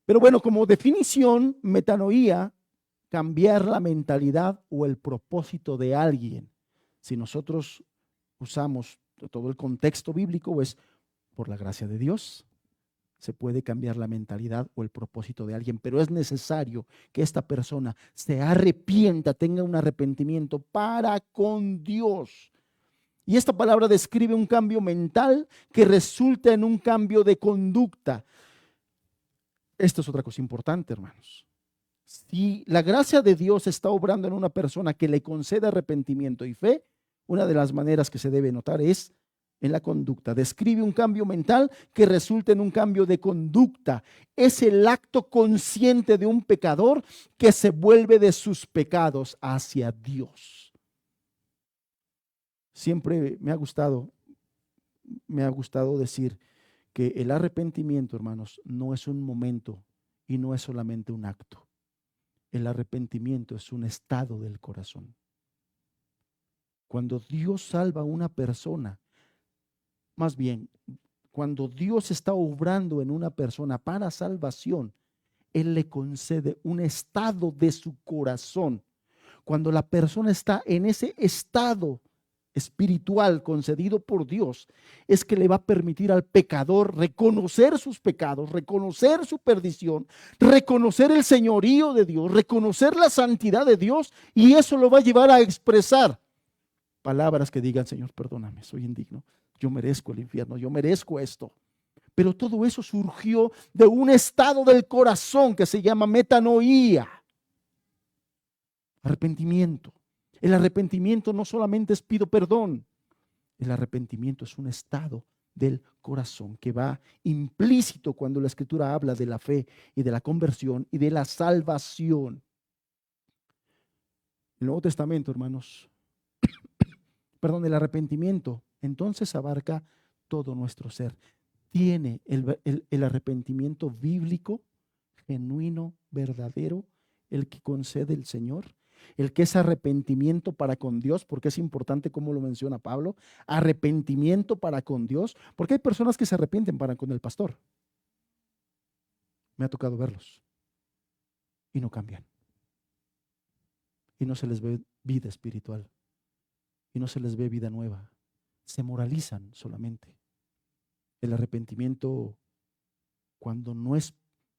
Pero bueno, como definición, metanoia, cambiar la mentalidad o el propósito de alguien. Si nosotros usamos todo el contexto bíblico, es por la gracia de Dios, se puede cambiar la mentalidad o el propósito de alguien, pero es necesario que esta persona se arrepienta, tenga un arrepentimiento para con Dios. Y esta palabra describe un cambio mental que resulta en un cambio de conducta. Esto es otra cosa importante, hermanos. Si la gracia de Dios está obrando en una persona que le concede arrepentimiento y fe, una de las maneras que se debe notar es en la conducta. Describe un cambio mental que resulta en un cambio de conducta. Es el acto consciente de un pecador que se vuelve de sus pecados hacia Dios. Siempre me ha gustado decir que el arrepentimiento, hermanos, no es un momento y no es solamente un acto. El arrepentimiento es un estado del corazón. Cuando Dios salva a una persona, más bien, cuando Dios está obrando en una persona para salvación, Él le concede un estado de su corazón. Cuando la persona está en ese estado espiritual concedido por Dios, es que le va a permitir al pecador reconocer sus pecados, reconocer su perdición, reconocer el señorío de Dios, reconocer la santidad de Dios, y eso lo va a llevar a expresar palabras que digan: Señor, perdóname, soy indigno. yo merezco el infierno, yo merezco esto. Pero todo eso surgió de un estado del corazón que se llama metanoía, arrepentimiento. El arrepentimiento no solamente es pido perdón, el arrepentimiento es un estado del corazón que va implícito cuando la Escritura habla de la fe y de la conversión y de la salvación. El Nuevo Testamento, hermanos, el arrepentimiento entonces abarca todo nuestro ser. Tiene el arrepentimiento bíblico, genuino, verdadero, el que concede el Señor, el que es arrepentimiento para con Dios, porque es importante como lo menciona Pablo, arrepentimiento para con Dios, porque hay personas que se arrepienten para con el pastor. Me ha tocado verlos y no cambian. Y no se les ve vida espiritual y no se les ve vida nueva. Se moralizan solamente. El arrepentimiento, cuando no es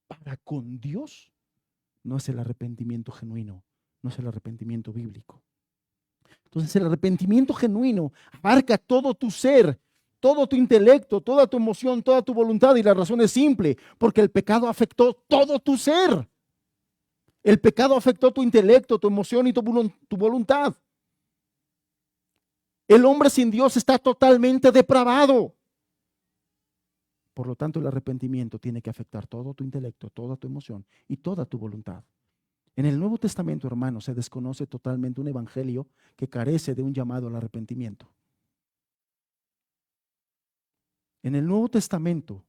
para con Dios, no es el arrepentimiento genuino, no es el arrepentimiento bíblico. Entonces el arrepentimiento genuino abarca todo tu ser, todo tu intelecto, toda tu emoción, toda tu voluntad, y la razón es simple, porque el pecado afectó todo tu ser. El pecado afectó tu intelecto, tu emoción y tu voluntad. El hombre sin Dios está totalmente depravado. Por lo tanto, el arrepentimiento tiene que afectar todo tu intelecto, toda tu emoción y toda tu voluntad. En el Nuevo Testamento, hermanos, se desconoce totalmente un evangelio que carece de un llamado al arrepentimiento. En el Nuevo Testamento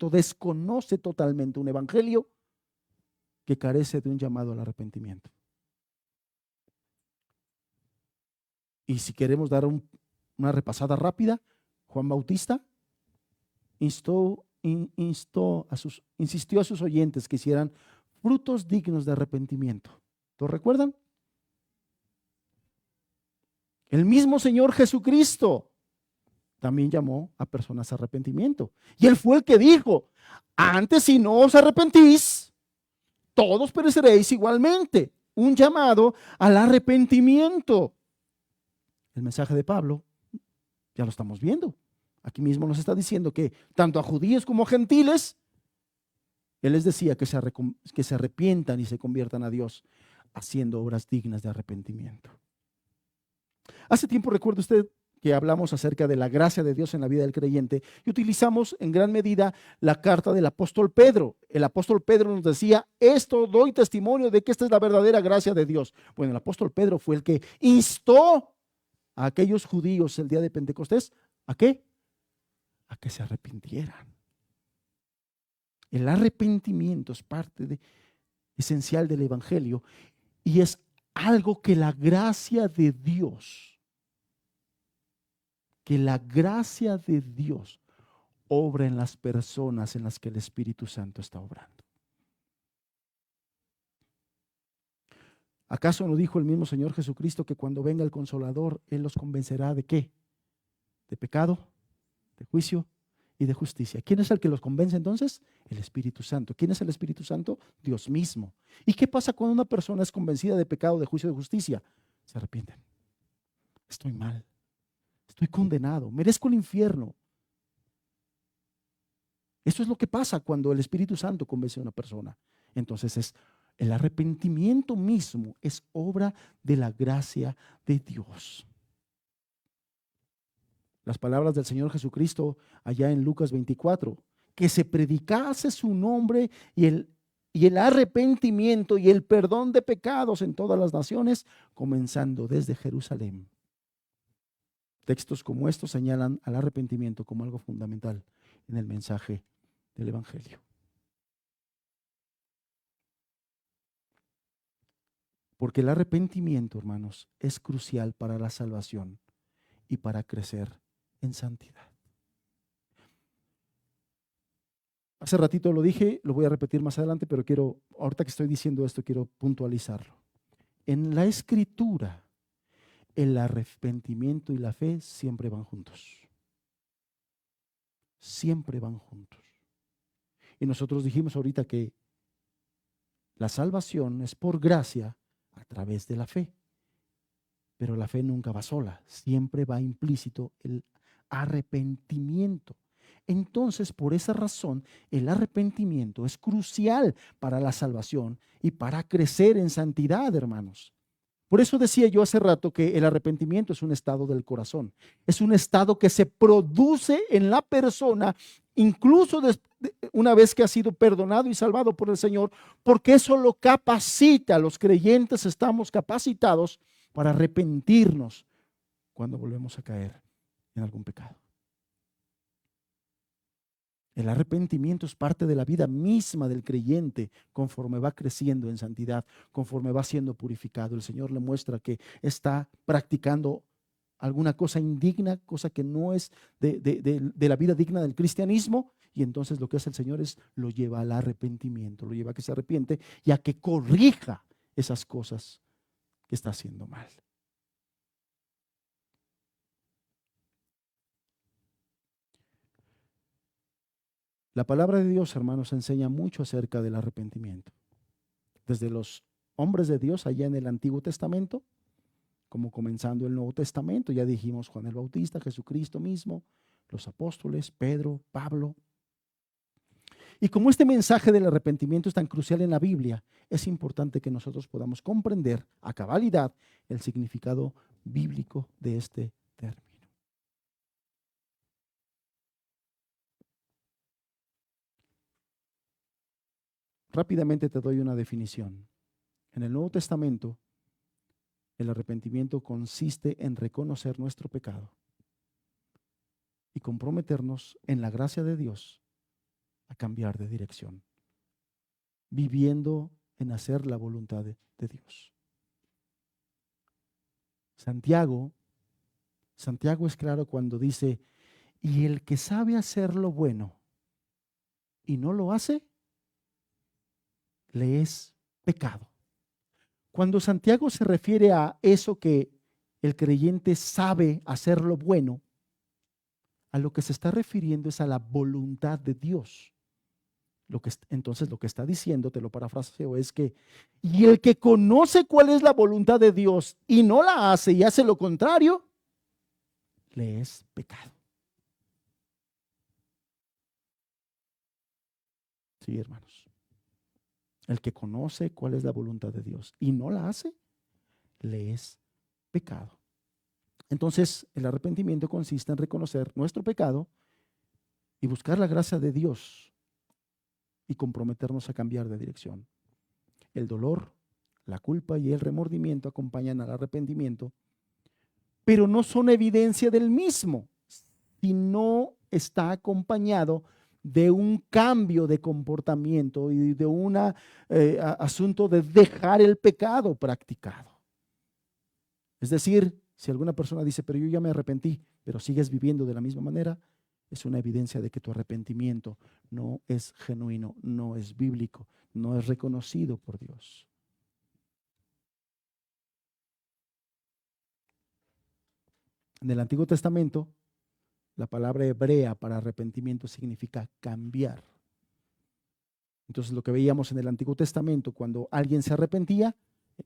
desconoce totalmente un evangelio que carece de un llamado al arrepentimiento. Y si queremos dar una repasada rápida, Juan Bautista insistió a sus oyentes que hicieran frutos dignos de arrepentimiento. ¿Lo recuerdan? El mismo Señor Jesucristo también llamó a personas a arrepentimiento. Y Él fue el que dijo, antes si no os arrepentís, todos pereceréis igualmente. Un llamado al arrepentimiento. El mensaje de Pablo, ya lo estamos viendo. Aquí mismo nos está diciendo que tanto a judíos como a gentiles, Él les decía que se arrepientan y se conviertan a Dios haciendo obras dignas de arrepentimiento. Hace tiempo, recuerda usted que hablamos acerca de la gracia de Dios en la vida del creyente y utilizamos en gran medida la carta del apóstol Pedro. El apóstol Pedro nos decía, esto doy testimonio de que esta es la verdadera gracia de Dios. Bueno, el apóstol Pedro fue el que instó a aquellos judíos el día de Pentecostés, ¿a qué? A que se arrepintieran. El arrepentimiento es parte esencial del evangelio y es algo que la gracia de Dios obra en las personas en las que el Espíritu Santo está obrando. ¿Acaso no dijo el mismo Señor Jesucristo que cuando venga el Consolador, Él los convencerá de qué? De pecado, de juicio y de justicia. ¿Quién es el que los convence entonces? El Espíritu Santo. ¿Quién es el Espíritu Santo? Dios mismo. ¿Y qué pasa cuando una persona es convencida de pecado, de juicio y de justicia? Se arrepienten. Estoy mal. Estoy condenado, merezco el infierno. Eso es lo que pasa cuando el Espíritu Santo convence a una persona. Entonces el arrepentimiento mismo es obra de la gracia de Dios. Las palabras del Señor Jesucristo allá en Lucas 24, que se predicase su nombre y el arrepentimiento y el perdón de pecados en todas las naciones, comenzando desde Jerusalén. Textos como estos señalan al arrepentimiento como algo fundamental en el mensaje del Evangelio. Porque el arrepentimiento, hermanos, es crucial para la salvación y para crecer en santidad. Hace ratito lo dije, lo voy a repetir más adelante, pero ahorita que estoy diciendo esto, quiero puntualizarlo. En la Escritura, el arrepentimiento y la fe siempre van juntos. Siempre van juntos. Y nosotros dijimos ahorita que la salvación es por gracia a través de la fe. Pero la fe nunca va sola, siempre va implícito el arrepentimiento. Entonces, por esa razón, el arrepentimiento es crucial para la salvación y para crecer en santidad, hermanos. Por eso decía yo hace rato que el arrepentimiento es un estado del corazón. Es un estado que se produce en la persona, incluso una vez que ha sido perdonado y salvado por el Señor, porque eso lo capacita. Los creyentes estamos capacitados para arrepentirnos cuando volvemos a caer en algún pecado. El arrepentimiento es parte de la vida misma del creyente conforme va creciendo en santidad, conforme va siendo purificado. El Señor le muestra que está practicando alguna cosa indigna, cosa que no es de la vida digna del cristianismo, y entonces lo que hace el Señor es lo lleva al arrepentimiento, lo lleva a que se arrepiente y a que corrija esas cosas que está haciendo mal. La palabra de Dios, hermanos, enseña mucho acerca del arrepentimiento. Desde los hombres de Dios allá en el Antiguo Testamento, como comenzando el Nuevo Testamento, ya dijimos Juan el Bautista, Jesucristo mismo, los apóstoles, Pedro, Pablo. Y como este mensaje del arrepentimiento es tan crucial en la Biblia, es importante que nosotros podamos comprender a cabalidad el significado bíblico de este término. Rápidamente te doy una definición. En el Nuevo Testamento, el arrepentimiento consiste en reconocer nuestro pecado y comprometernos en la gracia de Dios a cambiar de dirección, viviendo en hacer la voluntad de Dios. Santiago es claro cuando dice, y el que sabe hacer lo bueno y no lo hace, le es pecado. Cuando Santiago se refiere a eso que el creyente sabe hacer lo bueno, a lo que se está refiriendo es a la voluntad de Dios. Entonces lo que está diciendo, te lo parafraseo, es que, y el que conoce cuál es la voluntad de Dios y no la hace y hace lo contrario, le es pecado. Sí, hermanos. El que conoce cuál es la voluntad de Dios y no la hace, le es pecado. Entonces, el arrepentimiento consiste en reconocer nuestro pecado y buscar la gracia de Dios y comprometernos a cambiar de dirección. El dolor, la culpa y el remordimiento acompañan al arrepentimiento, pero no son evidencia del mismo, si no está acompañado de un cambio de comportamiento y de un asunto de dejar el pecado practicado. Es decir, si alguna persona dice, pero yo ya me arrepentí, pero sigues viviendo de la misma manera, es una evidencia de que tu arrepentimiento no es genuino, no es bíblico, no es reconocido por Dios. En el Antiguo Testamento, la palabra hebrea para arrepentimiento significa cambiar. Entonces, lo que veíamos en el Antiguo Testamento, cuando alguien se arrepentía,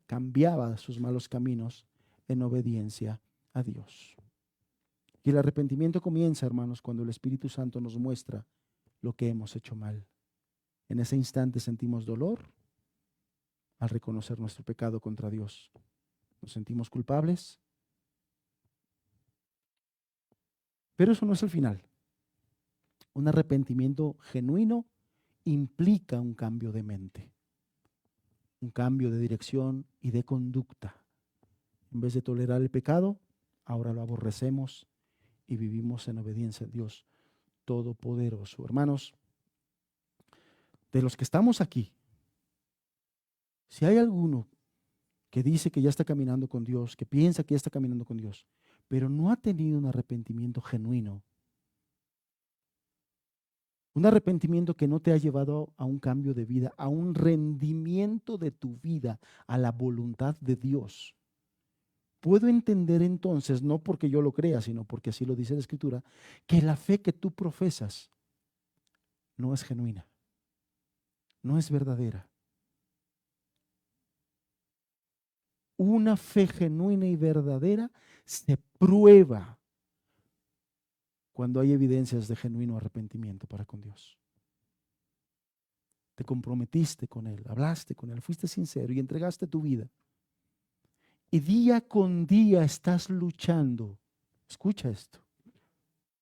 cambiaba sus malos caminos en obediencia a Dios. Y el arrepentimiento comienza, hermanos, cuando el Espíritu Santo nos muestra lo que hemos hecho mal. En ese instante sentimos dolor al reconocer nuestro pecado contra Dios. Nos sentimos culpables. Pero eso no es el final. Un arrepentimiento genuino implica un cambio de mente, un cambio de dirección y de conducta. En vez de tolerar el pecado, ahora lo aborrecemos y vivimos en obediencia a Dios Todopoderoso. Hermanos, de los que estamos aquí, si hay alguno que dice que ya está caminando con Dios, que piensa que ya está caminando con Dios, pero no ha tenido un arrepentimiento genuino, un arrepentimiento que no te ha llevado a un cambio de vida, a un rendimiento de tu vida a la voluntad de Dios. Puedo entender entonces, no porque yo lo crea, sino porque así lo dice la Escritura, que la fe que tú profesas no es genuina, no es verdadera. Una fe genuina y verdadera se prueba cuando hay evidencias de genuino arrepentimiento para con Dios. Te comprometiste con Él, hablaste con Él, fuiste sincero y entregaste tu vida. Y día con día estás luchando. Escucha esto.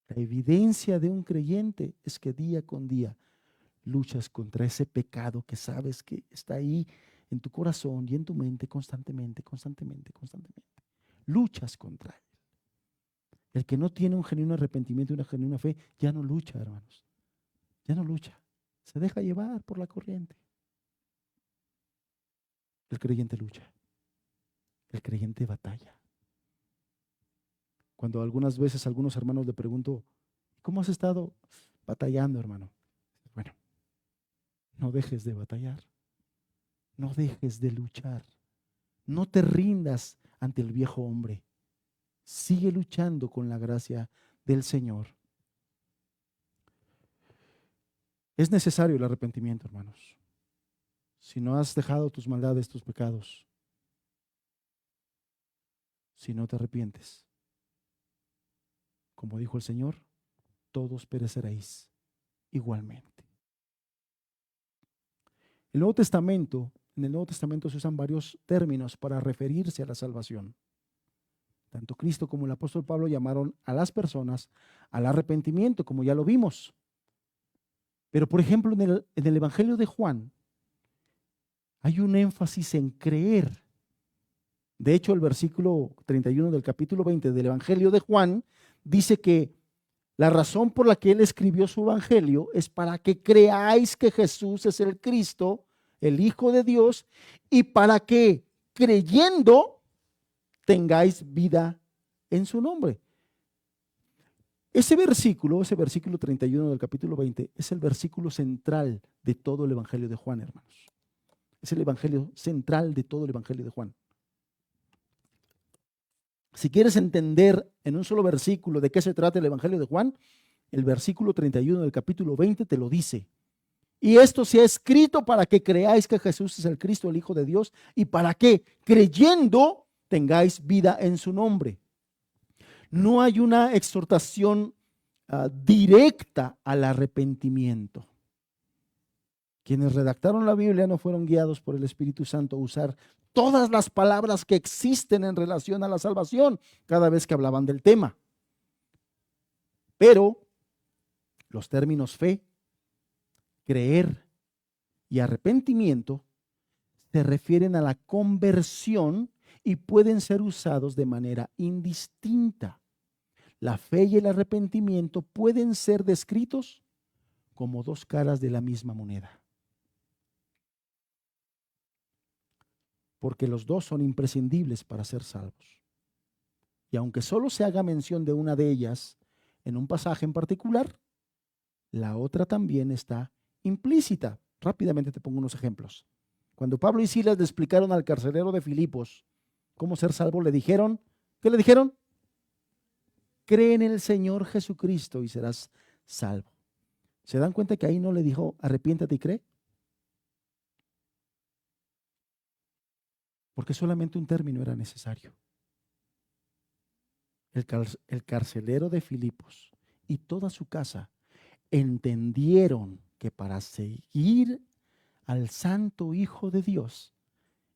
La evidencia de un creyente es que día con día luchas contra ese pecado que sabes que está ahí en tu corazón y en tu mente constantemente, constantemente, constantemente. Luchas contra él. El que no tiene un genuino arrepentimiento y una genuina fe ya no lucha, hermanos. Ya no lucha. Se deja llevar por la corriente. El creyente lucha. El creyente batalla. Cuando algunas veces a algunos hermanos le pregunto, ¿cómo has estado batallando, hermano? Bueno, no dejes de batallar. No dejes de luchar. No te rindas ante el viejo hombre. Sigue luchando con la gracia del Señor. Es necesario el arrepentimiento, hermanos. Si no has dejado tus maldades, tus pecados, si no te arrepientes, como dijo el Señor, todos pereceréis igualmente. En el Nuevo Testamento se usan varios términos para referirse a la salvación. Tanto Cristo como el apóstol Pablo llamaron a las personas al arrepentimiento, como ya lo vimos. Pero, por ejemplo, en el Evangelio de Juan hay un énfasis en creer. De hecho, el versículo 31 del capítulo 20 del Evangelio de Juan dice que la razón por la que él escribió su Evangelio es para que creáis que Jesús es el Cristo, el Hijo de Dios, y para que creyendo tengáis vida en su nombre. Ese versículo 31 del capítulo 20, es el versículo central de todo el Evangelio de Juan, hermanos. Es el Evangelio central de todo el Evangelio de Juan. Si quieres entender en un solo versículo de qué se trata el Evangelio de Juan, el versículo 31 del capítulo 20 te lo dice. Y esto se ha escrito para que creáis que Jesús es el Cristo, el Hijo de Dios, y para que creyendo tengáis vida en su nombre. No hay una exhortación directa al arrepentimiento. Quienes redactaron la Biblia no fueron guiados por el Espíritu Santo a usar todas las palabras que existen en relación a la salvación cada vez que hablaban del tema. Pero los términos fe, creer y arrepentimiento se refieren a la conversión y pueden ser usados de manera indistinta. La fe y el arrepentimiento pueden ser descritos como dos caras de la misma moneda, porque los dos son imprescindibles para ser salvos. Y aunque solo se haga mención de una de ellas en un pasaje en particular, la otra también está implícita. Rápidamente te pongo unos ejemplos. Cuando Pablo y Silas le explicaron al carcelero de Filipos cómo ser salvo, le dijeron, ¿qué le dijeron? Cree en el Señor Jesucristo y serás salvo. ¿Se dan cuenta que ahí no le dijo arrepiéntate y cree? Porque solamente un término era necesario. El carcelero de Filipos y toda su casa entendieron que para seguir al Santo Hijo de Dios,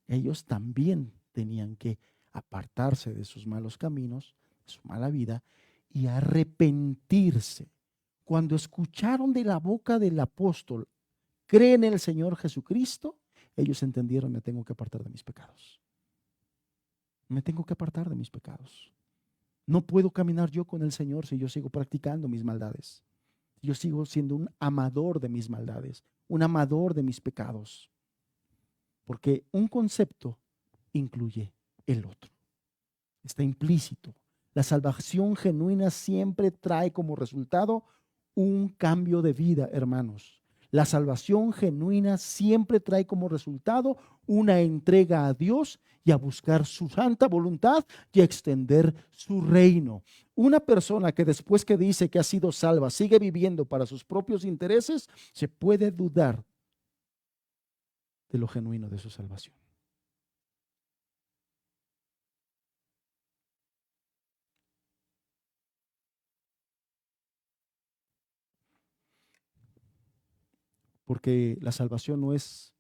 ellos también tenían que apartarse de sus malos caminos, de su mala vida y arrepentirse. Cuando escucharon de la boca del apóstol, creen en el Señor Jesucristo, ellos entendieron, me tengo que apartar de mis pecados. Me tengo que apartar de mis pecados. No puedo caminar yo con el Señor si yo sigo practicando mis maldades. Yo sigo siendo un amador de mis maldades, un amador de mis pecados. Porque un concepto incluye el otro. Está implícito. La salvación genuina siempre trae como resultado un cambio de vida, hermanos. La salvación genuina siempre trae como resultado una entrega a Dios y a buscar su santa voluntad y a extender su reino. Una persona que después que dice que ha sido salva sigue viviendo para sus propios intereses, se puede dudar de lo genuino de su salvación. Porque la salvación no es,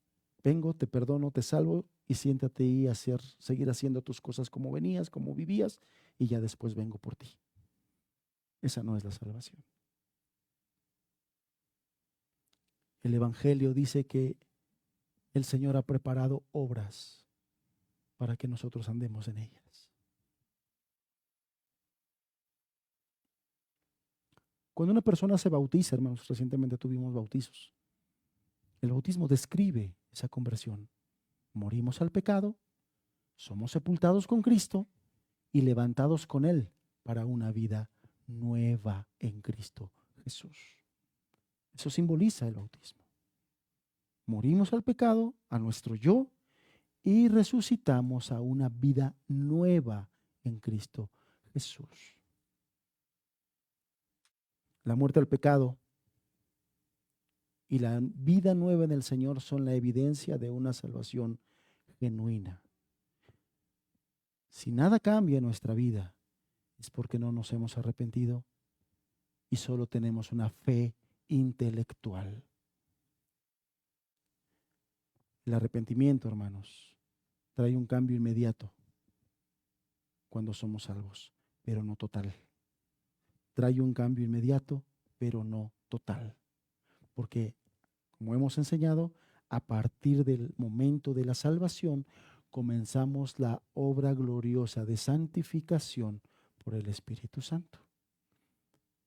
vengo, te perdono, te salvo y siéntate y seguir haciendo tus cosas como venías, como vivías, y ya después vengo por ti. Esa no es la salvación. El Evangelio dice que el Señor ha preparado obras para que nosotros andemos en ellas. Cuando una persona se bautiza, hermanos, recientemente tuvimos bautizos. El bautismo describe esa conversión. Morimos al pecado, somos sepultados con Cristo y levantados con Él para una vida nueva en Cristo Jesús. Eso simboliza el bautismo. Morimos al pecado, a nuestro yo, y resucitamos a una vida nueva en Cristo Jesús. La muerte al pecado y la vida nueva en el Señor son la evidencia de una salvación genuina. Si nada cambia en nuestra vida, es porque no nos hemos arrepentido y solo tenemos una fe intelectual. El arrepentimiento, hermanos, trae un cambio inmediato cuando somos salvos, pero no total. Trae un cambio inmediato, pero no total. Porque, como hemos enseñado, a partir del momento de la salvación, comenzamos la obra gloriosa de santificación por el Espíritu Santo.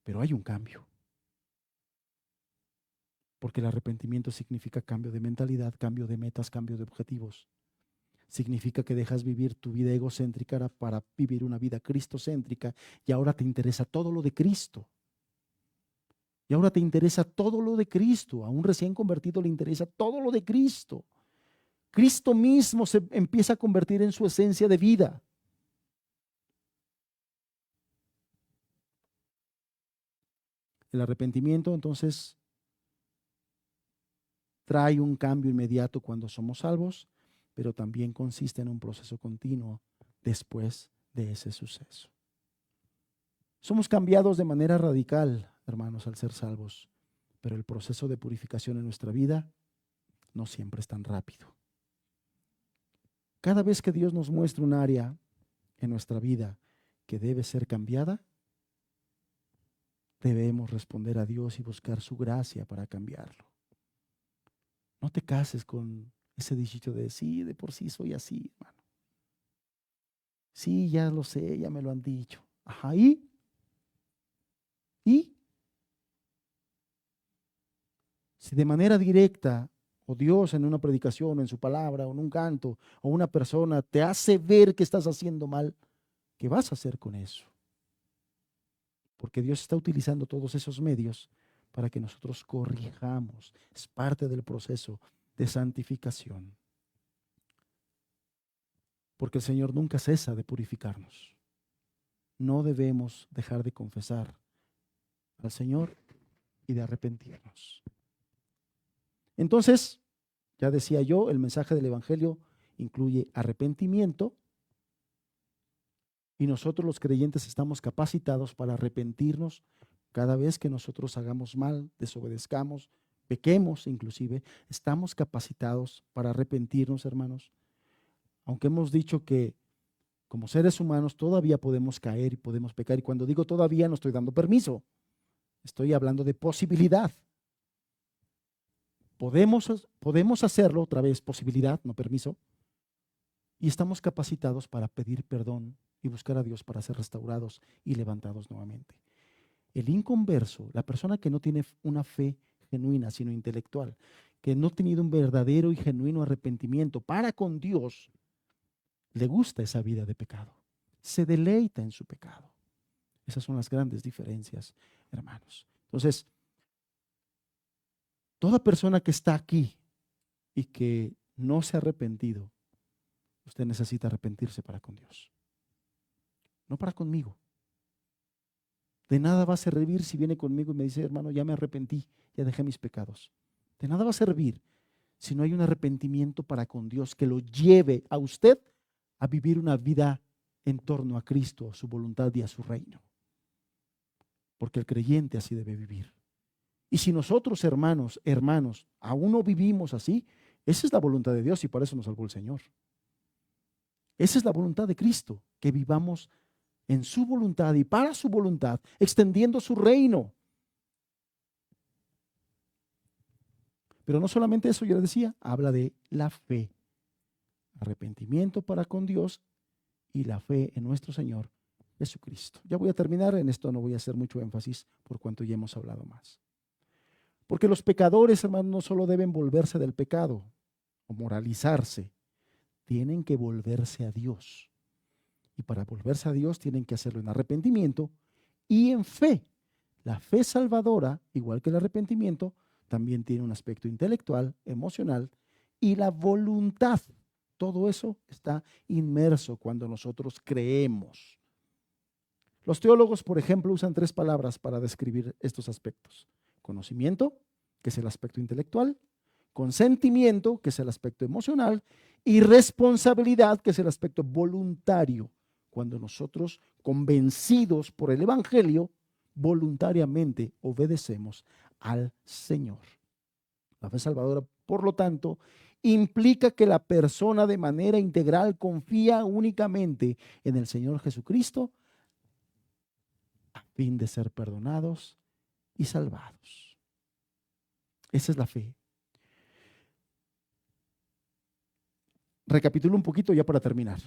Pero hay un cambio. Porque el arrepentimiento significa cambio de mentalidad, cambio de metas, cambio de objetivos. Significa que dejas vivir tu vida egocéntrica para vivir una vida cristocéntrica y ahora te interesa todo lo de Cristo. Y ahora te interesa todo lo de Cristo. A un recién convertido le interesa todo lo de Cristo. Cristo mismo se empieza a convertir en su esencia de vida. El arrepentimiento entonces trae un cambio inmediato cuando somos salvos, pero también consiste en un proceso continuo después de ese suceso. Somos cambiados de manera radical, hermanos, al ser salvos, pero el proceso de purificación en nuestra vida no siempre es tan rápido. Cada vez que Dios nos muestra un área en nuestra vida que debe ser cambiada, debemos responder a Dios y buscar su gracia para cambiarlo. No te cases con ese dicho de sí, de por sí soy así, hermano. Sí, ya lo sé, ya me lo han dicho. Ajá, ¿y? Si de manera directa, o Dios en una predicación, o en su palabra, o en un canto, o una persona te hace ver que estás haciendo mal, ¿qué vas a hacer con eso? Porque Dios está utilizando todos esos medios para que nosotros corrijamos. Es parte del proceso de santificación. Porque el Señor nunca cesa de purificarnos. No debemos dejar de confesar al Señor y de arrepentirnos. Entonces, ya decía yo, el mensaje del Evangelio incluye arrepentimiento y nosotros los creyentes estamos capacitados para arrepentirnos cada vez que nosotros hagamos mal, desobedezcamos, pequemos inclusive. Estamos capacitados para arrepentirnos, hermanos. Aunque hemos dicho que como seres humanos todavía podemos caer y podemos pecar. Y cuando digo todavía no estoy dando permiso. Estoy hablando de posibilidad. Podemos hacerlo, otra vez, posibilidad, no permiso. Y estamos capacitados para pedir perdón y buscar a Dios para ser restaurados y levantados nuevamente. El inconverso, la persona que no tiene una fe genuina, sino intelectual, que no ha tenido un verdadero y genuino arrepentimiento para con Dios, le gusta esa vida de pecado. Se deleita en su pecado. Esas son las grandes diferencias, hermanos. Entonces, toda persona que está aquí y que no se ha arrepentido, usted necesita arrepentirse para con Dios, no para conmigo. De nada va a servir si viene conmigo y me dice, hermano, ya me arrepentí, ya dejé mis pecados. De nada va a servir si no hay un arrepentimiento para con Dios que lo lleve a usted a vivir una vida en torno a Cristo, a su voluntad y a su reino. Porque el creyente así debe vivir. Y si nosotros, hermanos, aún no vivimos así, esa es la voluntad de Dios y para eso nos salvó el Señor. Esa es la voluntad de Cristo, que vivamos en su voluntad y para su voluntad, extendiendo su reino. Pero no solamente eso, yo les decía, habla de la fe, arrepentimiento para con Dios y la fe en nuestro Señor Jesucristo. Ya voy a terminar, en esto no voy a hacer mucho énfasis por cuanto ya hemos hablado más. Porque los pecadores, hermanos, no solo deben volverse del pecado o moralizarse, tienen que volverse a Dios. Y para volverse a Dios tienen que hacerlo en arrepentimiento y en fe. La fe salvadora, igual que el arrepentimiento, también tiene un aspecto intelectual, emocional y la voluntad. Todo eso está inmerso cuando nosotros creemos. Los teólogos, por ejemplo, usan 3 palabras para describir estos aspectos. Conocimiento, que es el aspecto intelectual, consentimiento, que es el aspecto emocional, y responsabilidad, que es el aspecto voluntario. Cuando nosotros, convencidos por el Evangelio, voluntariamente obedecemos al Señor. La fe salvadora, por lo tanto, implica que la persona de manera integral confía únicamente en el Señor Jesucristo a fin de ser perdonados y salvados. Esa es la fe. Recapitulo un poquito ya para terminar.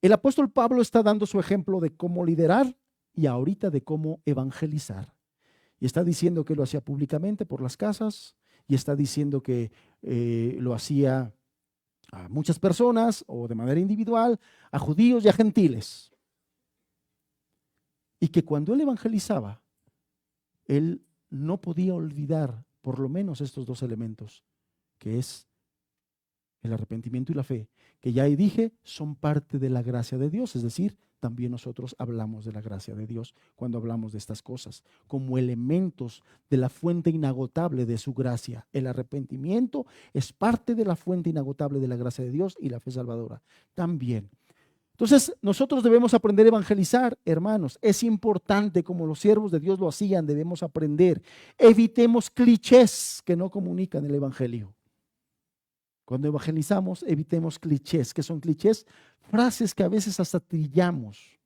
El apóstol Pablo está dando su ejemplo de cómo liderar y ahorita de cómo evangelizar. Y está diciendo que lo hacía públicamente por las casas y está diciendo que lo hacía a muchas personas o de manera individual, a judíos y a gentiles. Y que cuando él evangelizaba, él no podía olvidar por lo menos estos 2 elementos, que es el arrepentimiento y la fe, que ya dije son parte de la gracia de Dios, es decir, también nosotros hablamos de la gracia de Dios cuando hablamos de estas cosas, como elementos de la fuente inagotable de su gracia. El arrepentimiento es parte de la fuente inagotable de la gracia de Dios y la fe salvadora también. Entonces, nosotros debemos aprender a evangelizar, hermanos. Es importante, como los siervos de Dios lo hacían, debemos aprender. Evitemos clichés que no comunican el evangelio. Cuando evangelizamos, evitemos clichés. ¿Qué son clichés? Frases que a veces hasta trillamos.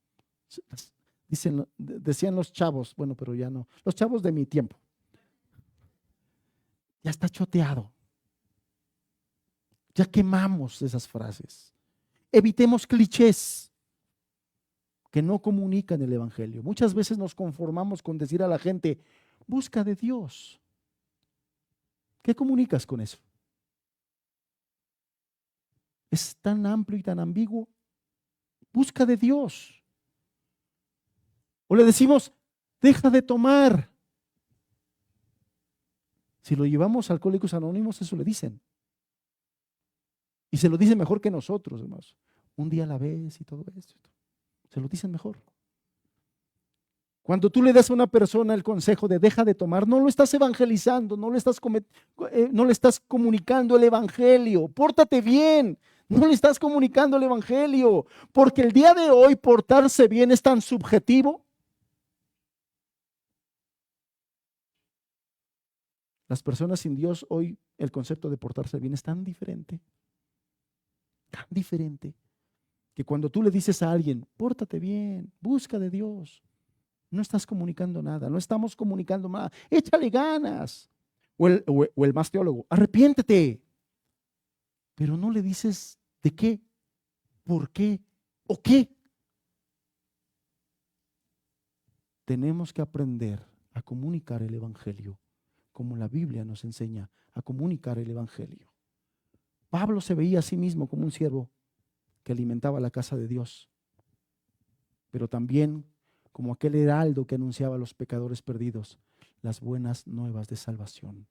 Decían los chavos, bueno, pero ya no. Los chavos de mi tiempo. Ya está choteado. Ya quemamos esas frases. Evitemos clichés que no comunican el evangelio. Muchas veces nos conformamos con decir a la gente, busca de Dios. ¿Qué comunicas con eso? Es tan amplio y tan ambiguo. Busca de Dios. O le decimos, deja de tomar. Si lo llevamos a Alcohólicos Anónimos, eso le dicen. Y se lo dicen mejor que nosotros, hermanos. Un día a la vez y todo esto. Se lo dicen mejor. Cuando tú le das a una persona el consejo de deja de tomar, no lo estás evangelizando, no le estás comunicando el evangelio. Pórtate bien, no le estás comunicando el evangelio. Porque el día de hoy portarse bien es tan subjetivo. Las personas sin Dios hoy, el concepto de portarse bien es tan diferente, que cuando tú le dices a alguien, pórtate bien, busca de Dios, no estás comunicando nada, no estamos comunicando nada, échale ganas. O el más teólogo, arrepiéntete, pero no le dices de qué, por qué o qué. Tenemos que aprender a comunicar el evangelio, como la Biblia nos enseña a comunicar el evangelio. Pablo se veía a sí mismo como un siervo que alimentaba la casa de Dios, pero también como aquel heraldo que anunciaba a los pecadores perdidos las buenas nuevas de salvación.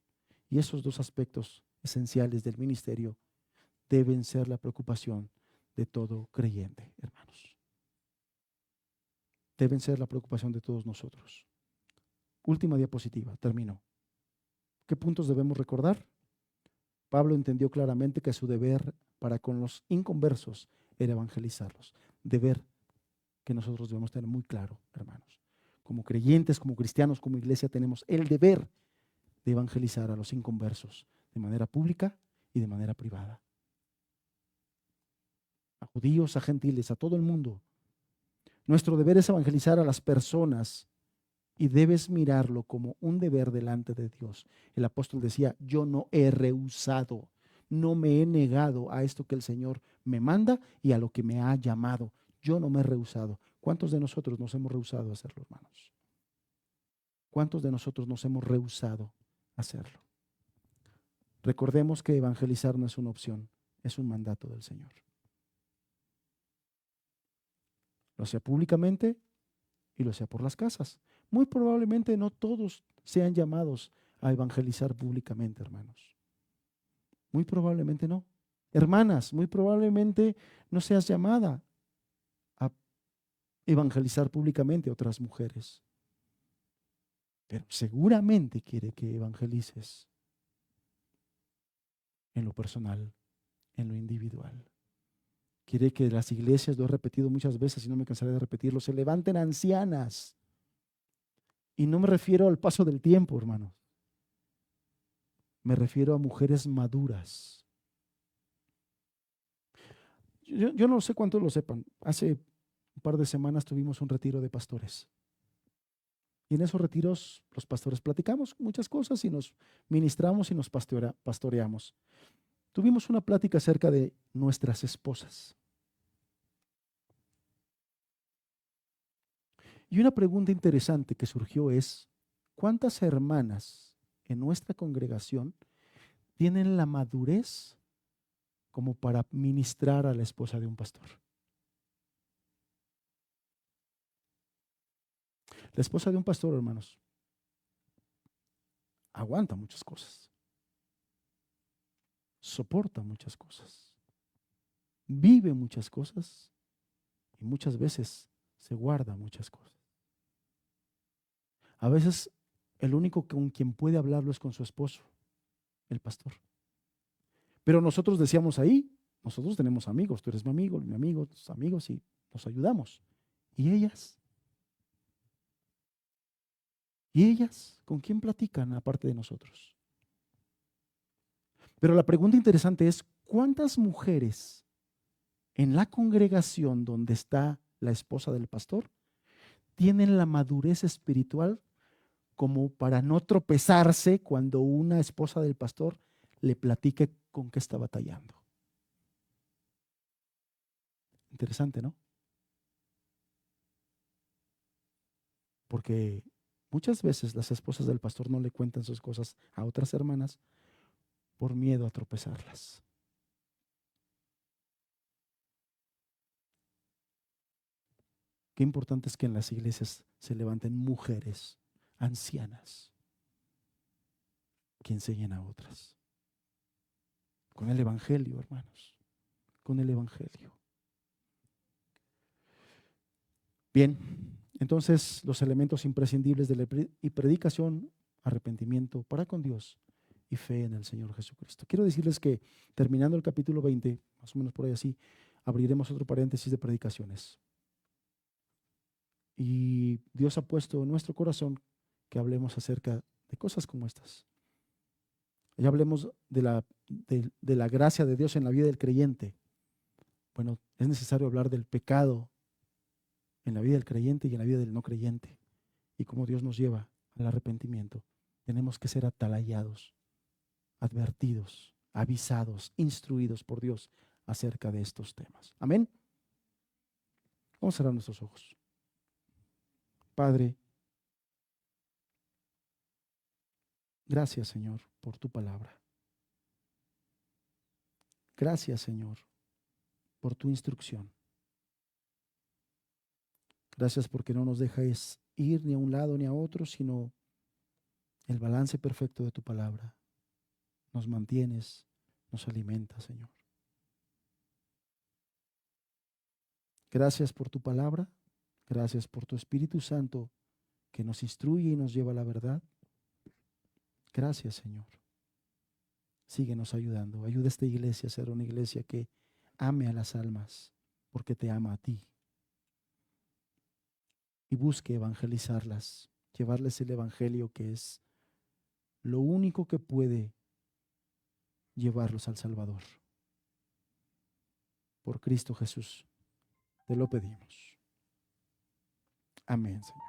Y esos 2 aspectos esenciales del ministerio deben ser la preocupación de todo creyente, hermanos. Deben ser la preocupación de todos nosotros. Última diapositiva, termino. ¿Qué puntos debemos recordar? Pablo entendió claramente que su deber para con los inconversos era evangelizarlos. Deber que nosotros debemos tener muy claro, hermanos. como creyentes, como cristianos, como iglesia, tenemos el deber de evangelizar a los inconversos de manera pública y de manera privada. A judíos, a gentiles, a todo el mundo. Nuestro deber es evangelizar a las personas y debes mirarlo como un deber delante de Dios. El apóstol decía, yo no he rehusado, no me he negado a esto que el Señor me manda y a lo que me ha llamado. Yo no me he rehusado. ¿Cuántos de nosotros nos hemos rehusado a hacerlo, hermanos? ¿Cuántos de nosotros nos hemos rehusado a hacerlo? Recordemos que evangelizar no es una opción, es un mandato del Señor. Lo sea públicamente y lo sea por las casas. Muy probablemente no todos sean llamados a evangelizar públicamente, hermanos. Muy probablemente no. Hermanas, muy probablemente no seas llamada a evangelizar públicamente a otras mujeres. Pero seguramente quiere que evangelices en lo personal, en lo individual. Quiere que las iglesias, lo he repetido muchas veces y no me cansaré de repetirlo, se levanten ancianas. Y no me refiero al paso del tiempo, hermanos. Me refiero a mujeres maduras. Yo no sé cuántos lo sepan. Hace un par de semanas tuvimos un retiro de pastores. Y en esos retiros los pastores platicamos muchas cosas y nos ministramos y nos pastoreamos. Tuvimos una plática acerca de nuestras esposas. Y una pregunta interesante que surgió es, ¿cuántas hermanas en nuestra congregación tienen la madurez como para ministrar a la esposa de un pastor? La esposa de un pastor, hermanos, aguanta muchas cosas, soporta muchas cosas, vive muchas cosas y muchas veces se guarda muchas cosas. A veces el único con quien puede hablarlo es con su esposo, el pastor. Pero nosotros decíamos ahí, nosotros tenemos amigos, tú eres mi amigo, tus amigos y nos ayudamos. ¿Y ellas? ¿Y ellas? ¿Con quién platican aparte de nosotros? Pero la pregunta interesante es, ¿cuántas mujeres en la congregación donde está la esposa del pastor tienen la madurez espiritual como para no tropezarse cuando una esposa del pastor le platique con qué está batallando? Interesante, ¿no? Porque muchas veces las esposas del pastor no le cuentan sus cosas a otras hermanas por miedo a tropezarlas. Qué importante es que en las iglesias se levanten mujeres ancianas que enseñen a otras. Con el evangelio, hermanos, con el evangelio. Bien, entonces los elementos imprescindibles de la predicación, arrepentimiento para con Dios y fe en el Señor Jesucristo. Quiero decirles que terminando el capítulo 20, más o menos por ahí así, abriremos otro paréntesis de predicaciones. Y Dios ha puesto en nuestro corazón que hablemos acerca de cosas como estas. Ya hablemos de la gracia de Dios en la vida del creyente. Bueno, es necesario hablar del pecado en la vida del creyente y en la vida del no creyente y cómo Dios nos lleva al arrepentimiento. Tenemos que ser atalayados, advertidos, avisados, instruidos por Dios acerca de estos temas. Amén. Vamos a cerrar nuestros ojos. Padre, gracias, Señor, por tu palabra. Gracias, Señor, por tu instrucción. Gracias porque no nos dejas ir ni a un lado ni a otro, sino el balance perfecto de tu palabra. Nos mantienes, nos alimentas, Señor. Gracias por tu palabra. Gracias por tu Espíritu Santo que nos instruye y nos lleva a la verdad. Gracias, Señor. Síguenos ayudando. Ayuda a esta iglesia a ser una iglesia que ame a las almas porque te ama a ti. y busque evangelizarlas, llevarles el evangelio, que es lo único que puede llevarlos al Salvador. Por Cristo Jesús, te lo pedimos. Amén, Señor.